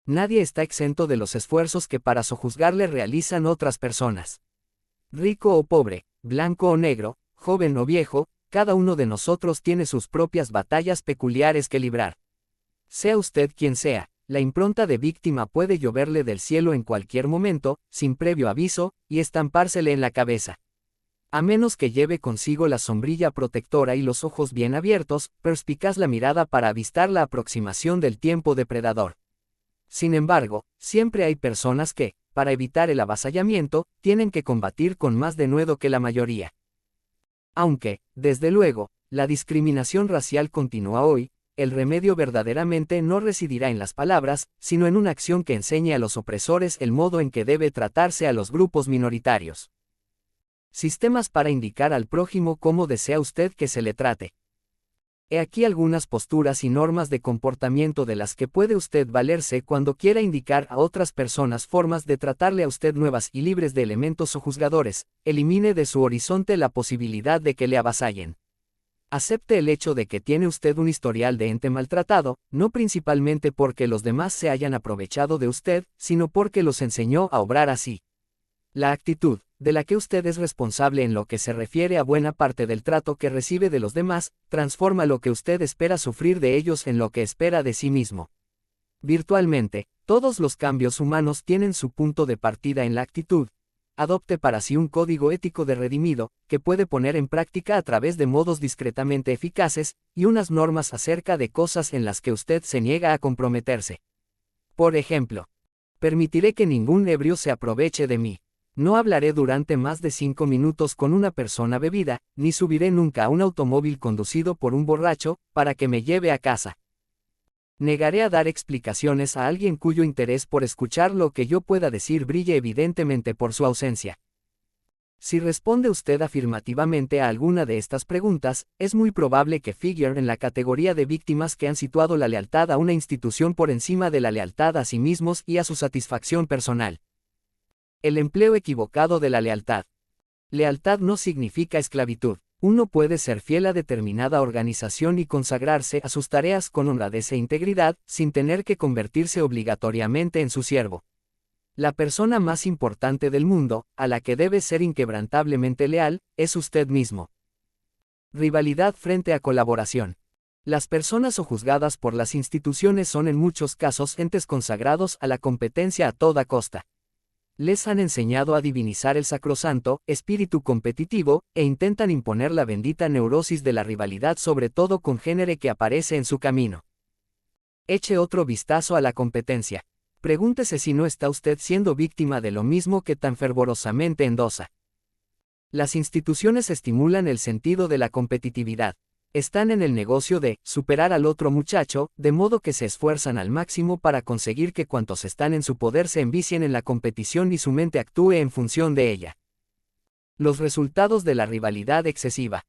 Nadie está exento de los esfuerzos que para sojuzgarle realizan otras personas. Rico o pobre, blanco o negro, joven o viejo, cada uno de nosotros tiene sus propias batallas peculiares que librar. Sea usted quien sea, la impronta de víctima puede lloverle del cielo en cualquier momento, sin previo aviso, y estampársele en la cabeza. A menos que lleve consigo la sombrilla protectora y los ojos bien abiertos, perspicaz la mirada para avistar la aproximación del tiempo depredador. Sin embargo, siempre hay personas que, para evitar el avasallamiento, tienen que combatir con más denuedo que la mayoría. Aunque, desde luego, la discriminación racial continúa hoy, el remedio verdaderamente no residirá en las palabras, sino en una acción que enseñe a los opresores el modo en que debe tratarse a los grupos minoritarios. Sistemas para indicar al prójimo cómo desea usted que se le trate. He aquí algunas posturas y normas de comportamiento de las que puede usted valerse cuando quiera indicar a otras personas formas de tratarle a usted nuevas y libres de elementos sojuzgadores. Elimine de su horizonte la posibilidad de que le avasallen. Acepte el hecho de que tiene usted un historial de ente maltratado, no principalmente porque los demás se hayan aprovechado de usted, sino porque los enseñó a obrar así. La actitud, de la que usted es responsable en lo que se refiere a buena parte del trato que recibe de los demás, transforma lo que usted espera sufrir de ellos en lo que espera de sí mismo. Virtualmente, todos los cambios humanos tienen su punto de partida en la actitud. Adopte para sí un código ético de redimido, que puede poner en práctica a través de modos discretamente eficaces, y unas normas acerca de cosas en las que usted se niega a comprometerse. Por ejemplo, permitiré que ningún ebrio se aproveche de mí. No hablaré durante más de 5 minutos con una persona bebida, ni subiré nunca a un automóvil conducido por un borracho, para que me lleve a casa. Negaré a dar explicaciones a alguien cuyo interés por escuchar lo que yo pueda decir brille evidentemente por su ausencia. Si responde usted afirmativamente a alguna de estas preguntas, es muy probable que figure en la categoría de víctimas que han situado la lealtad a una institución por encima de la lealtad a sí mismos y a su satisfacción personal. El empleo equivocado de la lealtad. Lealtad no significa esclavitud. Uno puede ser fiel a determinada organización y consagrarse a sus tareas con honradez e integridad, sin tener que convertirse obligatoriamente en su siervo. La persona más importante del mundo, a la que debe ser inquebrantablemente leal, es usted mismo. Rivalidad frente a colaboración. Las personas sojuzgadas por las instituciones son en muchos casos entes consagrados a la competencia a toda costa. Les han enseñado a divinizar el sacrosanto espíritu competitivo, e intentan imponer la bendita neurosis de la rivalidad sobre todo congénere que aparece en su camino. Eche otro vistazo a la competencia. Pregúntese si no está usted siendo víctima de lo mismo que tan fervorosamente endosa. Las instituciones estimulan el sentido de la competitividad. Están en el negocio de superar al otro muchacho, de modo que se esfuerzan al máximo para conseguir que cuantos están en su poder se envicien en la competición y su mente actúe en función de ella. Los resultados de la rivalidad excesiva.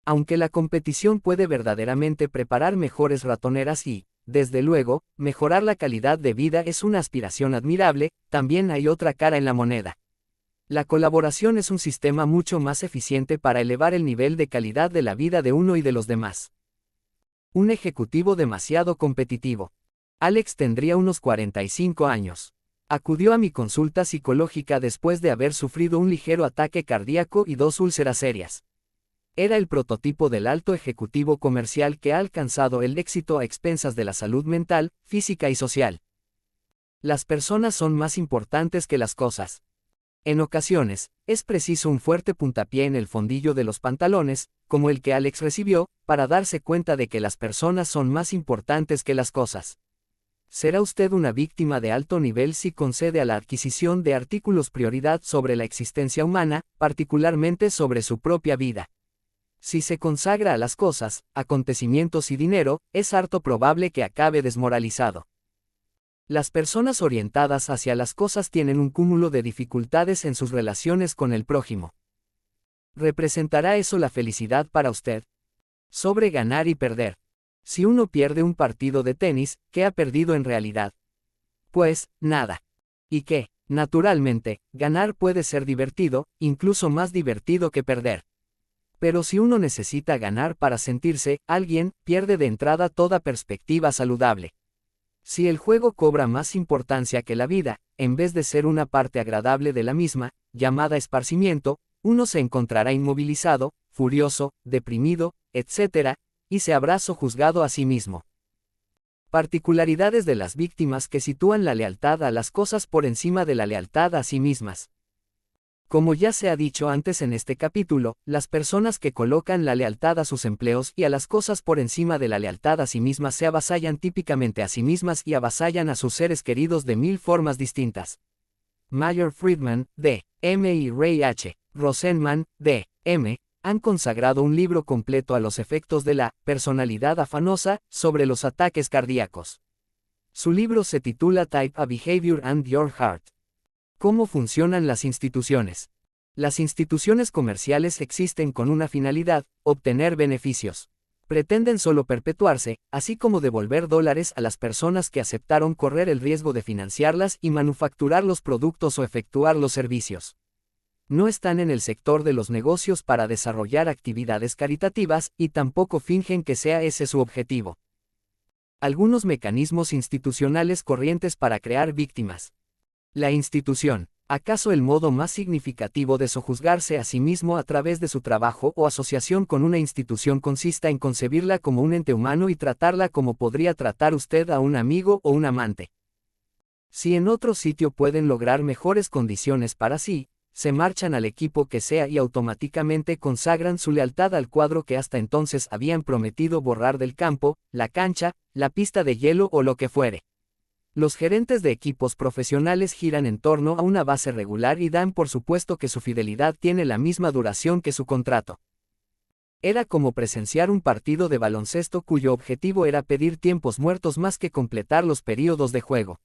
Aunque la competición puede verdaderamente preparar mejores ratoneras y, desde luego, mejorar la calidad de vida es una aspiración admirable, también hay otra cara en la moneda. La colaboración es un sistema mucho más eficiente para elevar el nivel de calidad de la vida de uno y de los demás. Un ejecutivo demasiado competitivo. Alex tendría unos 45 años. Acudió a mi consulta psicológica después de haber sufrido un ligero ataque cardíaco y 2 úlceras serias. Era el prototipo del alto ejecutivo comercial que ha alcanzado el éxito a expensas de la salud mental, física y social. Las personas son más importantes que las cosas. En ocasiones, es preciso un fuerte puntapié en el fondillo de los pantalones, como el que Alex recibió, para darse cuenta de que las personas son más importantes que las cosas. Será usted una víctima de alto nivel si concede a la adquisición de artículos prioridad sobre la existencia humana, particularmente sobre su propia vida. Si se consagra a las cosas, acontecimientos y dinero, es harto probable que acabe desmoralizado. Las personas orientadas hacia las cosas tienen un cúmulo de dificultades en sus relaciones con el prójimo. ¿Representará eso la felicidad para usted? Sobre ganar y perder. Si uno pierde un partido de tenis, ¿qué ha perdido en realidad? Pues, nada. ¿Y qué? Naturalmente, ganar puede ser divertido, incluso más divertido que perder. Pero si uno necesita ganar para sentirse alguien, pierde de entrada toda perspectiva saludable. Si el juego cobra más importancia que la vida, en vez de ser una parte agradable de la misma, llamada esparcimiento, uno se encontrará inmovilizado, furioso, deprimido, etc., y se habrá sojuzgado a sí mismo. Particularidades de las víctimas que sitúan la lealtad a las cosas por encima de la lealtad a sí mismas. Como ya se ha dicho antes en este capítulo, las personas que colocan la lealtad a sus empleos y a las cosas por encima de la lealtad a sí mismas se avasallan típicamente a sí mismas y avasallan a sus seres queridos de 1000 formas distintas. Mayer Friedman, D. M. y Ray H. Rosenman, D. M. han consagrado un libro completo a los efectos de la personalidad afanosa sobre los ataques cardíacos. Su libro se titula Type A Behavior and Your Heart. ¿Cómo funcionan las instituciones? Las instituciones comerciales existen con una finalidad: obtener beneficios. Pretenden solo perpetuarse, así como devolver dólares a las personas que aceptaron correr el riesgo de financiarlas y manufacturar los productos o efectuar los servicios. No están en el sector de los negocios para desarrollar actividades caritativas, y tampoco fingen que sea ese su objetivo. Algunos mecanismos institucionales corrientes para crear víctimas. La institución. ¿Acaso el modo más significativo de sojuzgarse a sí mismo a través de su trabajo o asociación con una institución consista en concebirla como un ente humano y tratarla como podría tratar usted a un amigo o un amante? Si en otro sitio pueden lograr mejores condiciones para sí, se marchan al equipo que sea y automáticamente consagran su lealtad al cuadro que hasta entonces habían prometido borrar del campo, la cancha, la pista de hielo o lo que fuere. Los gerentes de equipos profesionales giran en torno a una base regular y dan por supuesto que su fidelidad tiene la misma duración que su contrato. Era como presenciar un partido de baloncesto cuyo objetivo era pedir tiempos muertos más que completar los períodos de juego.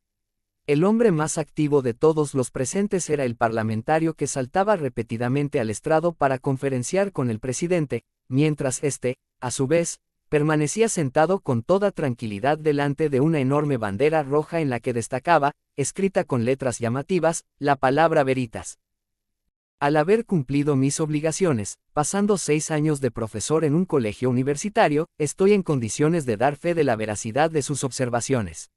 El hombre más activo de todos los presentes era el parlamentario que saltaba repetidamente al estrado para conferenciar con el presidente, mientras éste, a su vez, permanecía sentado con toda tranquilidad delante de una enorme bandera roja en la que destacaba, escrita con letras llamativas, la palabra Veritas. Al haber cumplido mis obligaciones, pasando 6 años de profesor en un colegio universitario, estoy en condiciones de dar fe de la veracidad de sus observaciones.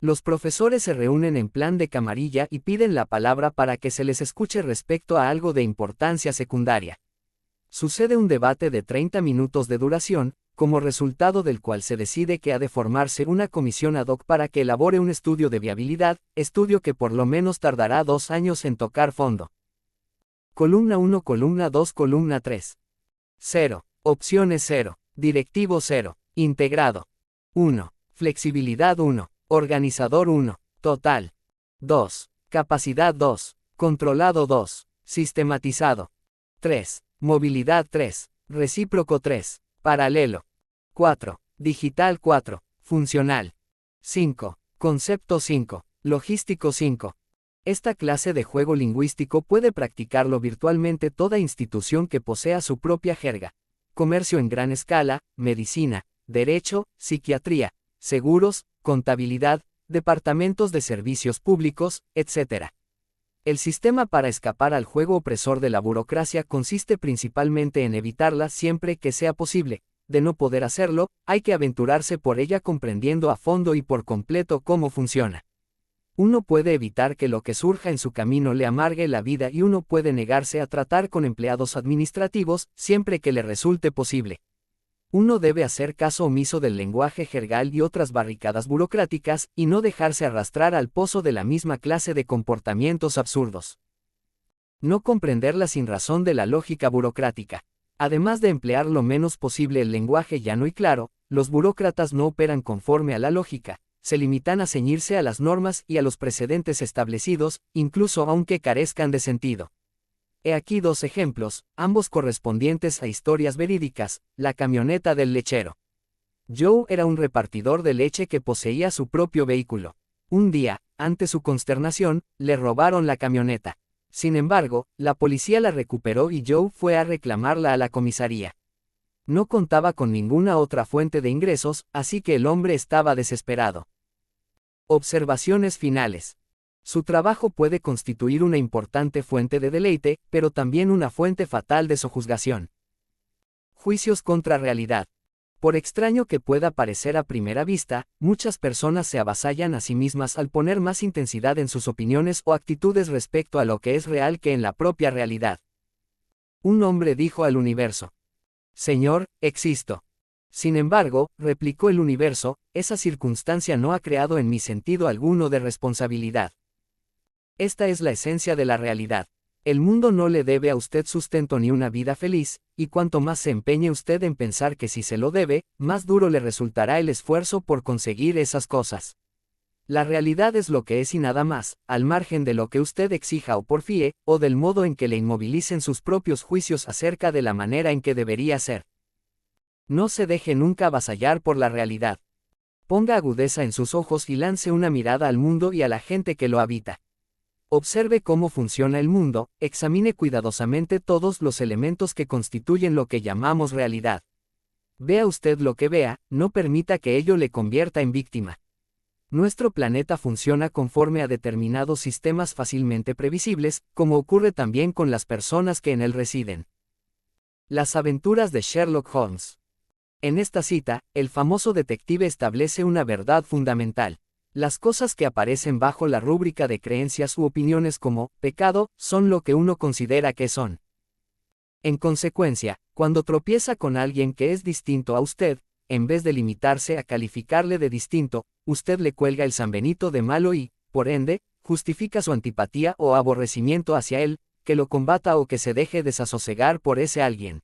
Los profesores se reúnen en plan de camarilla y piden la palabra para que se les escuche respecto a algo de importancia secundaria. Sucede un debate de 30 minutos de duración, como resultado del cual se decide que ha de formarse una comisión ad hoc para que elabore un estudio de viabilidad, estudio que por lo menos tardará 2 años en tocar fondo. Columna 1, columna 2, columna 3. 0. Opciones 0. Directivo 0. Integrado. 1. Flexibilidad 1. Organizador 1. Total. 2. Capacidad 2. Controlado 2. Sistematizado. 3. Movilidad 3. Recíproco 3. Paralelo. 4. Digital 4. Funcional. 5. Concepto 5. Logístico 5. Esta clase de juego lingüístico puede practicarlo virtualmente toda institución que posea su propia jerga. Comercio en gran escala, medicina, derecho, psiquiatría, seguros, contabilidad, departamentos de servicios públicos, etc. El sistema para escapar al juego opresor de la burocracia consiste principalmente en evitarla siempre que sea posible. De no poder hacerlo, hay que aventurarse por ella comprendiendo a fondo y por completo cómo funciona. Uno puede evitar que lo que surja en su camino le amargue la vida y uno puede negarse a tratar con empleados administrativos siempre que le resulte posible. Uno debe hacer caso omiso del lenguaje jergal y otras barricadas burocráticas, y no dejarse arrastrar al pozo de la misma clase de comportamientos absurdos. No comprender la sinrazón de la lógica burocrática. Además de emplear lo menos posible el lenguaje llano y claro, los burócratas no operan conforme a la lógica, se limitan a ceñirse a las normas y a los precedentes establecidos, incluso aunque carezcan de sentido. He aquí 2 ejemplos, ambos correspondientes a historias verídicas. La camioneta del lechero. Joe era un repartidor de leche que poseía su propio vehículo. Un día, ante su consternación, le robaron la camioneta. Sin embargo, la policía la recuperó y Joe fue a reclamarla a la comisaría. No contaba con ninguna otra fuente de ingresos, así que el hombre estaba desesperado. Observaciones finales. Su trabajo puede constituir una importante fuente de deleite, pero también una fuente fatal de sojuzgación. Juicios contra realidad. Por extraño que pueda parecer a primera vista, muchas personas se avasallan a sí mismas al poner más intensidad en sus opiniones o actitudes respecto a lo que es real que en la propia realidad. Un hombre dijo al universo: Señor, existo. Sin embargo, replicó el universo, esa circunstancia no ha creado en mí sentido alguno de responsabilidad. Esta es la esencia de la realidad. El mundo no le debe a usted sustento ni una vida feliz, y cuanto más se empeñe usted en pensar que sí se lo debe, más duro le resultará el esfuerzo por conseguir esas cosas. La realidad es lo que es y nada más, al margen de lo que usted exija o porfíe, o del modo en que le inmovilicen sus propios juicios acerca de la manera en que debería ser. No se deje nunca avasallar por la realidad. Ponga agudeza en sus ojos y lance una mirada al mundo y a la gente que lo habita. Observe cómo funciona el mundo, examine cuidadosamente todos los elementos que constituyen lo que llamamos realidad. Vea usted lo que vea, no permita que ello le convierta en víctima. Nuestro planeta funciona conforme a determinados sistemas fácilmente previsibles, como ocurre también con las personas que en él residen. Las aventuras de Sherlock Holmes. En esta cita, el famoso detective establece una verdad fundamental. Las cosas que aparecen bajo la rúbrica de creencias u opiniones como pecado son lo que uno considera que son. En consecuencia, cuando tropieza con alguien que es distinto a usted, en vez de limitarse a calificarle de distinto, usted le cuelga el sanbenito de malo y, por ende, justifica su antipatía o aborrecimiento hacia él, que lo combata o que se deje desasosegar por ese alguien.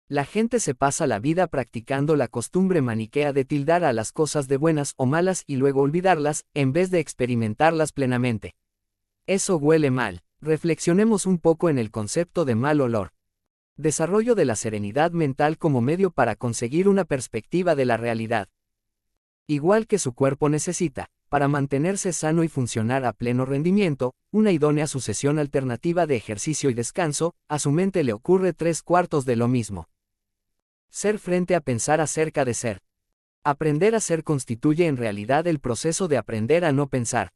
La gente se pasa la vida practicando la costumbre maniquea de tildar a las cosas de buenas o malas y luego olvidarlas, en vez de experimentarlas plenamente. Eso huele mal. Reflexionemos un poco en el concepto de mal olor. Desarrollo de la serenidad mental como medio para conseguir una perspectiva de la realidad. Igual que su cuerpo necesita, para mantenerse sano y funcionar a pleno rendimiento, una idónea sucesión alternativa de ejercicio y descanso, a su mente le ocurre 3/4 de lo mismo. Ser frente a pensar acerca de ser. Aprender a ser constituye en realidad el proceso de aprender a no pensar.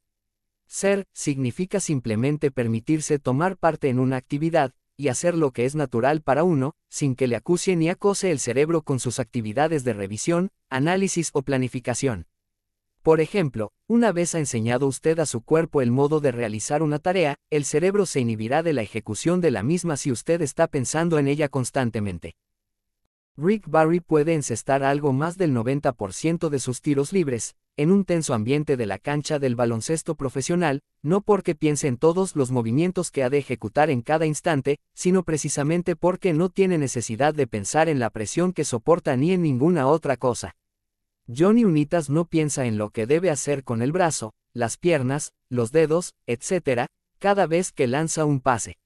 Ser significa simplemente permitirse tomar parte en una actividad, y hacer lo que es natural para uno, sin que le acuse ni acose el cerebro con sus actividades de revisión, análisis o planificación. Por ejemplo, una vez ha enseñado usted a su cuerpo el modo de realizar una tarea, el cerebro se inhibirá de la ejecución de la misma si usted está pensando en ella constantemente. Rick Barry puede encestar algo más del 90% de sus tiros libres, en un tenso ambiente de la cancha del baloncesto profesional, no porque piense en todos los movimientos que ha de ejecutar en cada instante, sino precisamente porque no tiene necesidad de pensar en la presión que soporta ni en ninguna otra cosa. Johnny Unitas no piensa en lo que debe hacer con el brazo, las piernas, los dedos, etc., cada vez que lanza un pase.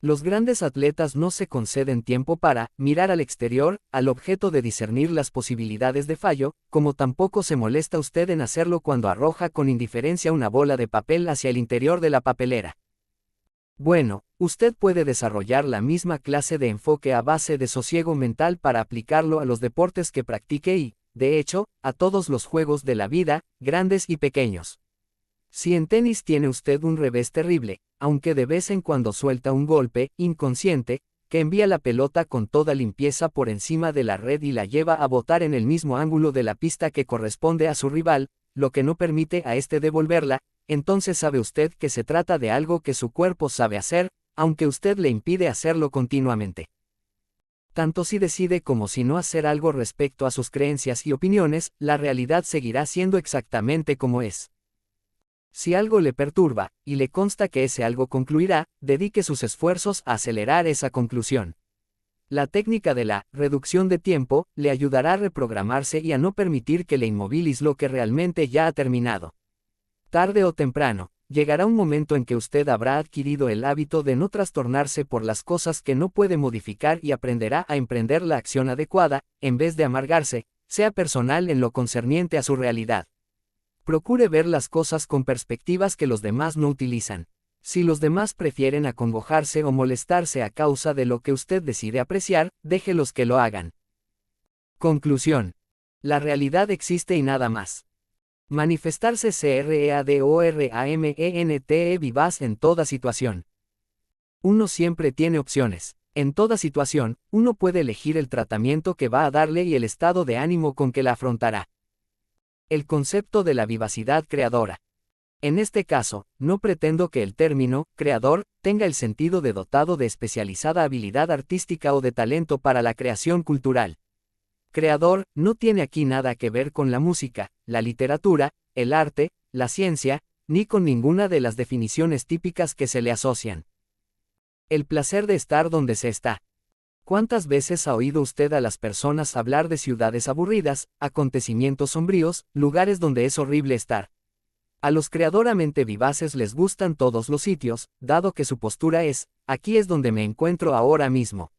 Los grandes atletas no se conceden tiempo para mirar al exterior, al objeto de discernir las posibilidades de fallo, como tampoco se molesta usted en hacerlo cuando arroja con indiferencia una bola de papel hacia el interior de la papelera. Bueno, usted puede desarrollar la misma clase de enfoque a base de sosiego mental para aplicarlo a los deportes que practique y, de hecho, a todos los juegos de la vida, grandes y pequeños. Si en tenis tiene usted un revés terrible, aunque de vez en cuando suelta un golpe, inconsciente, que envía la pelota con toda limpieza por encima de la red y la lleva a botar en el mismo ángulo de la pista que corresponde a su rival, lo que no permite a este devolverla, entonces sabe usted que se trata de algo que su cuerpo sabe hacer, aunque usted le impide hacerlo continuamente. Tanto si decide como si no hacer algo respecto a sus creencias y opiniones, la realidad seguirá siendo exactamente como es. Si algo le perturba, y le consta que ese algo concluirá, dedique sus esfuerzos a acelerar esa conclusión. La técnica de la reducción de tiempo le ayudará a reprogramarse y a no permitir que le inmovilice lo que realmente ya ha terminado. Tarde o temprano, llegará un momento en que usted habrá adquirido el hábito de no trastornarse por las cosas que no puede modificar y aprenderá a emprender la acción adecuada, en vez de amargarse, sea personal en lo concerniente a su realidad. Procure ver las cosas con perspectivas que los demás no utilizan. Si los demás prefieren acongojarse o molestarse a causa de lo que usted decide apreciar, déjelos que lo hagan. Conclusión. La realidad existe y nada más. Manifestarse CREADORAMENTE vivaz en toda situación. Uno siempre tiene opciones. En toda situación, uno puede elegir el tratamiento que va a darle y el estado de ánimo con que la afrontará. El concepto de la vivacidad creadora. En este caso, no pretendo que el término creador tenga el sentido de dotado de especializada habilidad artística o de talento para la creación cultural. Creador no tiene aquí nada que ver con la música, la literatura, el arte, la ciencia, ni con ninguna de las definiciones típicas que se le asocian. El placer de estar donde se está. ¿Cuántas veces ha oído usted a las personas hablar de ciudades aburridas, acontecimientos sombríos, lugares donde es horrible estar? A los creadoramente vivaces les gustan todos los sitios, dado que su postura es, aquí es donde me encuentro ahora mismo.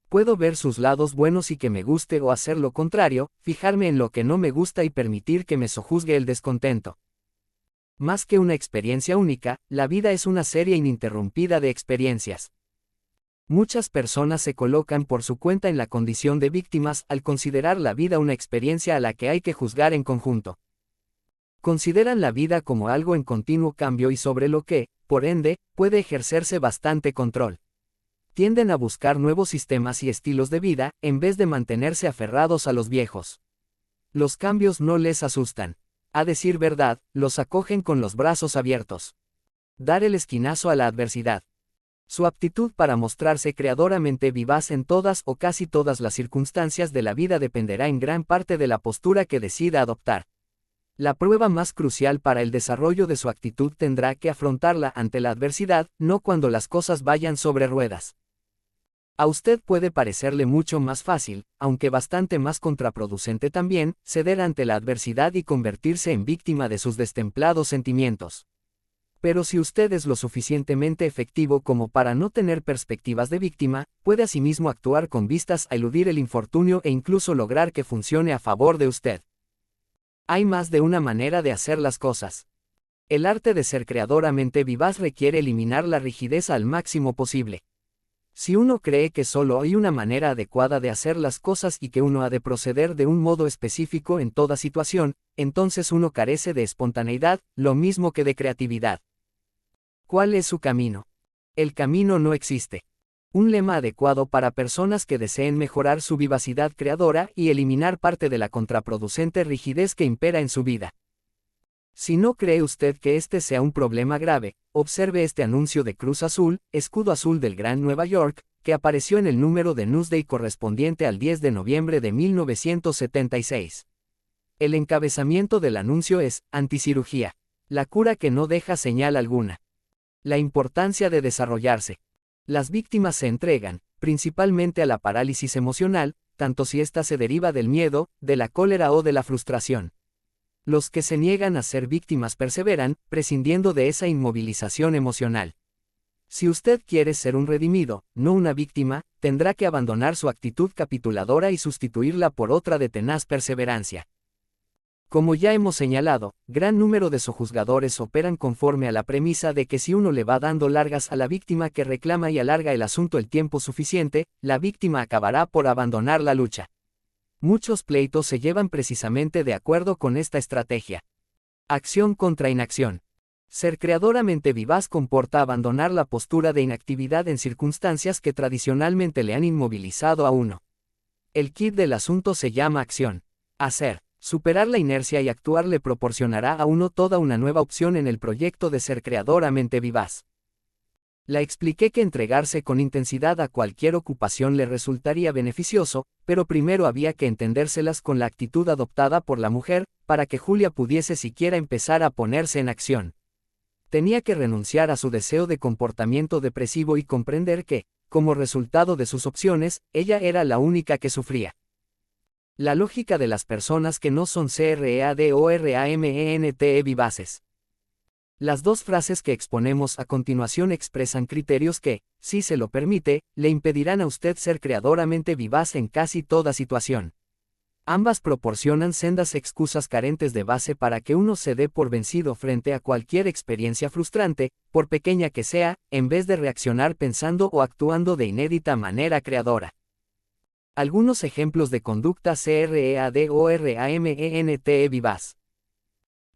Puedo ver sus lados buenos y que me guste o hacer lo contrario, fijarme en lo que no me gusta y permitir que me sojuzgue el descontento. Más que una experiencia única, la vida es una serie ininterrumpida de experiencias. Muchas personas se colocan por su cuenta en la condición de víctimas al considerar la vida una experiencia a la que hay que juzgar en conjunto. Consideran la vida como algo en continuo cambio y sobre lo que, por ende, puede ejercerse bastante control. Tienden a buscar nuevos sistemas y estilos de vida, en vez de mantenerse aferrados a los viejos. Los cambios no les asustan. A decir verdad, los acogen con los brazos abiertos. Dar el esquinazo a la adversidad. Su aptitud para mostrarse creadoramente vivaz en todas o casi todas las circunstancias de la vida dependerá en gran parte de la postura que decida adoptar. La prueba más crucial para el desarrollo de su actitud tendrá que afrontarla ante la adversidad, no cuando las cosas vayan sobre ruedas. A usted puede parecerle mucho más fácil, aunque bastante más contraproducente también, ceder ante la adversidad y convertirse en víctima de sus destemplados sentimientos. Pero si usted es lo suficientemente efectivo como para no tener perspectivas de víctima, puede asimismo actuar con vistas a eludir el infortunio e incluso lograr que funcione a favor de usted. Hay más de una manera de hacer las cosas. El arte de ser creadoramente vivaz requiere eliminar la rigidez al máximo posible. Si uno cree que solo hay una manera adecuada de hacer las cosas y que uno ha de proceder de un modo específico en toda situación, entonces uno carece de espontaneidad, lo mismo que de creatividad. ¿Cuál es su camino? El camino no existe. Un lema adecuado para personas que deseen mejorar su vivacidad creadora y eliminar parte de la contraproducente rigidez que impera en su vida. Si no cree usted que este sea un problema grave, observe este anuncio de Cruz Azul, escudo azul del Gran Nueva York, que apareció en el número de Newsday correspondiente al 10 de noviembre de 1976. El encabezamiento del anuncio es, anticirugía. La cura que no deja señal alguna. La importancia de desarrollarse. Las víctimas se entregan, principalmente a la parálisis emocional, tanto si ésta se deriva del miedo, de la cólera o de la frustración. Los que se niegan a ser víctimas perseveran, prescindiendo de esa inmovilización emocional. Si usted quiere ser un redimido, no una víctima, tendrá que abandonar su actitud capituladora y sustituirla por otra de tenaz perseverancia. Como ya hemos señalado, gran número de sojuzgadores operan conforme a la premisa de que si uno le va dando largas a la víctima que reclama y alarga el asunto el tiempo suficiente, la víctima acabará por abandonar la lucha. Muchos pleitos se llevan precisamente de acuerdo con esta estrategia. Acción contra inacción. Ser creadoramente vivaz comporta abandonar la postura de inactividad en circunstancias que tradicionalmente le han inmovilizado a uno. El kit del asunto se llama acción. Hacer. Superar la inercia y actuar le proporcionará a uno toda una nueva opción en el proyecto de ser creadoramente vivaz. La expliqué que entregarse con intensidad a cualquier ocupación le resultaría beneficioso, pero primero había que entendérselas con la actitud adoptada por la mujer, para que Julia pudiese siquiera empezar a ponerse en acción. Tenía que renunciar a su deseo de comportamiento depresivo y comprender que, como resultado de sus opciones, ella era la única que sufría. La lógica de las personas que no son CREADORAMENTE vivaces. Las dos frases que exponemos a continuación expresan criterios que, si se lo permite, le impedirán a usted ser creadoramente vivaz en casi toda situación. Ambas proporcionan sendas excusas carentes de base para que uno se dé por vencido frente a cualquier experiencia frustrante, por pequeña que sea, en vez de reaccionar pensando o actuando de inédita manera creadora. Algunos ejemplos de conducta CREADORAMENTE vivaz.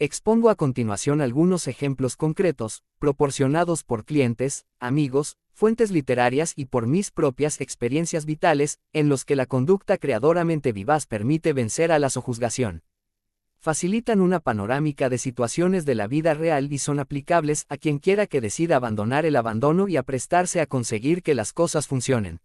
Expongo a continuación algunos ejemplos concretos, proporcionados por clientes, amigos, fuentes literarias y por mis propias experiencias vitales, en los que la conducta creadoramente vivaz permite vencer a la sojuzgación. Facilitan una panorámica de situaciones de la vida real y son aplicables a quien quiera que decida abandonar el abandono y aprestarse a conseguir que las cosas funcionen.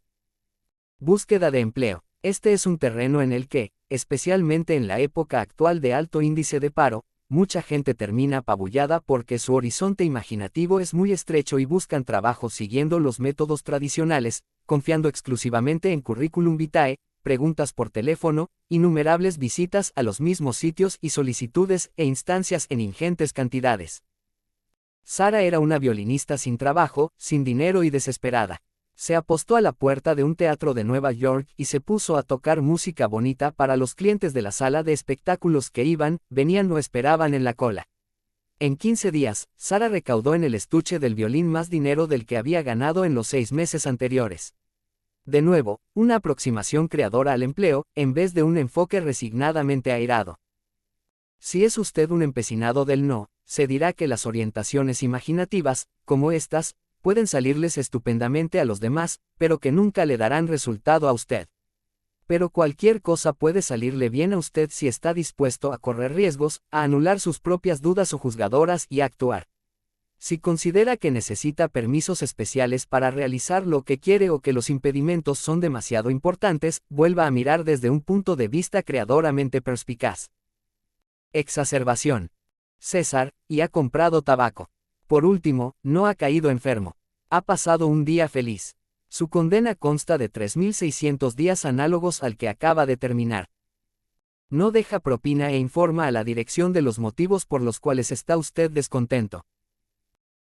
Búsqueda de empleo. Este es un terreno en el que, especialmente en la época actual de alto índice de paro, mucha gente termina apabullada porque su horizonte imaginativo es muy estrecho y buscan trabajo siguiendo los métodos tradicionales, confiando exclusivamente en currículum vitae, preguntas por teléfono, innumerables visitas a los mismos sitios y solicitudes e instancias en ingentes cantidades. Sara era una violinista sin trabajo, sin dinero y desesperada. Se apostó a la puerta de un teatro de Nueva York y se puso a tocar música bonita para los clientes de la sala de espectáculos que iban, venían o esperaban en la cola. En 15 días, Sara recaudó en el estuche del violín más dinero del que había ganado en los 6 meses anteriores. De nuevo, una aproximación creadora al empleo, en vez de un enfoque resignadamente airado. Si es usted un empecinado del no, se dirá que las orientaciones imaginativas, como estas, pueden salirles estupendamente a los demás, pero que nunca le darán resultado a usted. Pero cualquier cosa puede salirle bien a usted si está dispuesto a correr riesgos, a anular sus propias dudas o juzgadoras y a actuar. Si considera que necesita permisos especiales para realizar lo que quiere o que los impedimentos son demasiado importantes, vuelva a mirar desde un punto de vista creadoramente perspicaz. Exacerbación. César, y ha comprado tabaco. Por último, no ha caído enfermo. Ha pasado un día feliz. Su condena consta de 3.600 días análogos al que acaba de terminar. No deja propina e informa a la dirección de los motivos por los cuales está usted descontento.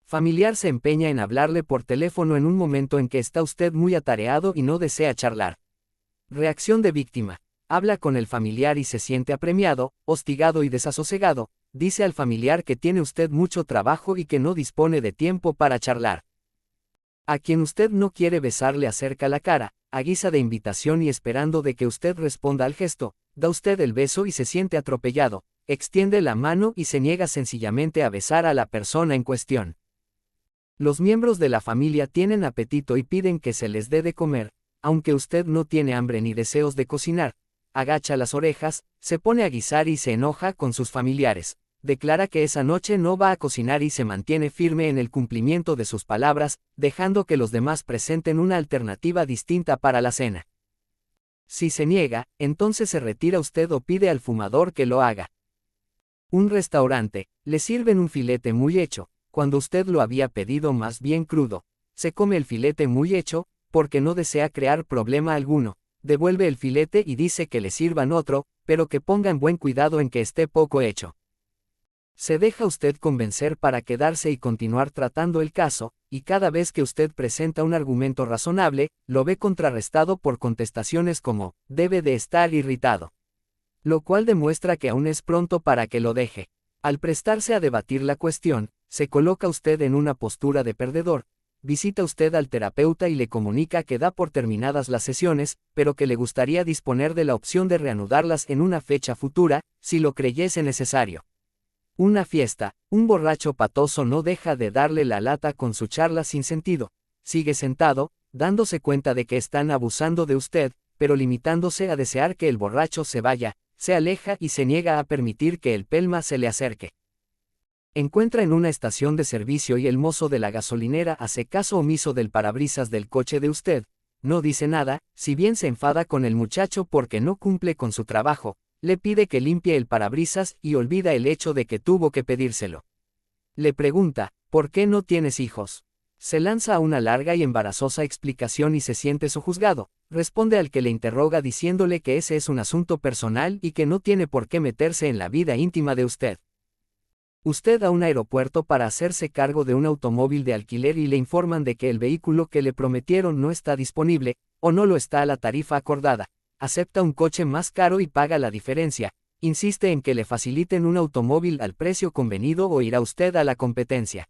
Familiar se empeña en hablarle por teléfono en un momento en que está usted muy atareado y no desea charlar. Reacción de víctima. Habla con el familiar y se siente apremiado, hostigado y desasosegado. Dice al familiar que tiene usted mucho trabajo y que no dispone de tiempo para charlar. A quien usted no quiere besar le acerca la cara, a guisa de invitación y esperando de que usted responda al gesto, da usted el beso y se siente atropellado, extiende la mano y se niega sencillamente a besar a la persona en cuestión. Los miembros de la familia tienen apetito y piden que se les dé de comer, aunque usted no tiene hambre ni deseos de cocinar. Agacha las orejas, se pone a guisar y se enoja con sus familiares. Declara que esa noche no va a cocinar y se mantiene firme en el cumplimiento de sus palabras, dejando que los demás presenten una alternativa distinta para la cena. Si se niega, entonces se retira usted o pide al fumador que lo haga. Un restaurante, le sirven un filete muy hecho, cuando usted lo había pedido más bien crudo. Se come el filete muy hecho, porque no desea crear problema alguno. Devuelve el filete y dice que le sirvan otro, pero que pongan buen cuidado en que esté poco hecho. Se deja usted convencer para quedarse y continuar tratando el caso, y cada vez que usted presenta un argumento razonable, lo ve contrarrestado por contestaciones como, debe de estar irritado. Lo cual demuestra que aún es pronto para que lo deje. Al prestarse a debatir la cuestión, se coloca usted en una postura de perdedor. Visita usted al terapeuta y le comunica que da por terminadas las sesiones, pero que le gustaría disponer de la opción de reanudarlas en una fecha futura, si lo creyese necesario. Una fiesta, un borracho patoso no deja de darle la lata con su charla sin sentido. Sigue sentado, dándose cuenta de que están abusando de usted, pero limitándose a desear que el borracho se vaya, se aleja y se niega a permitir que el pelma se le acerque. Encuentra en una estación de servicio y el mozo de la gasolinera hace caso omiso del parabrisas del coche de usted. No dice nada, si bien se enfada con el muchacho porque no cumple con su trabajo, le pide que limpie el parabrisas y olvida el hecho de que tuvo que pedírselo. Le pregunta, ¿por qué no tienes hijos? Se lanza a una larga y embarazosa explicación y se siente sojuzgado. Responde al que le interroga diciéndole que ese es un asunto personal y que no tiene por qué meterse en la vida íntima de usted. Usted a un aeropuerto para hacerse cargo de un automóvil de alquiler y le informan de que el vehículo que le prometieron no está disponible, o no lo está a la tarifa acordada. Acepta un coche más caro y paga la diferencia. Insiste en que le faciliten un automóvil al precio convenido o irá usted a la competencia.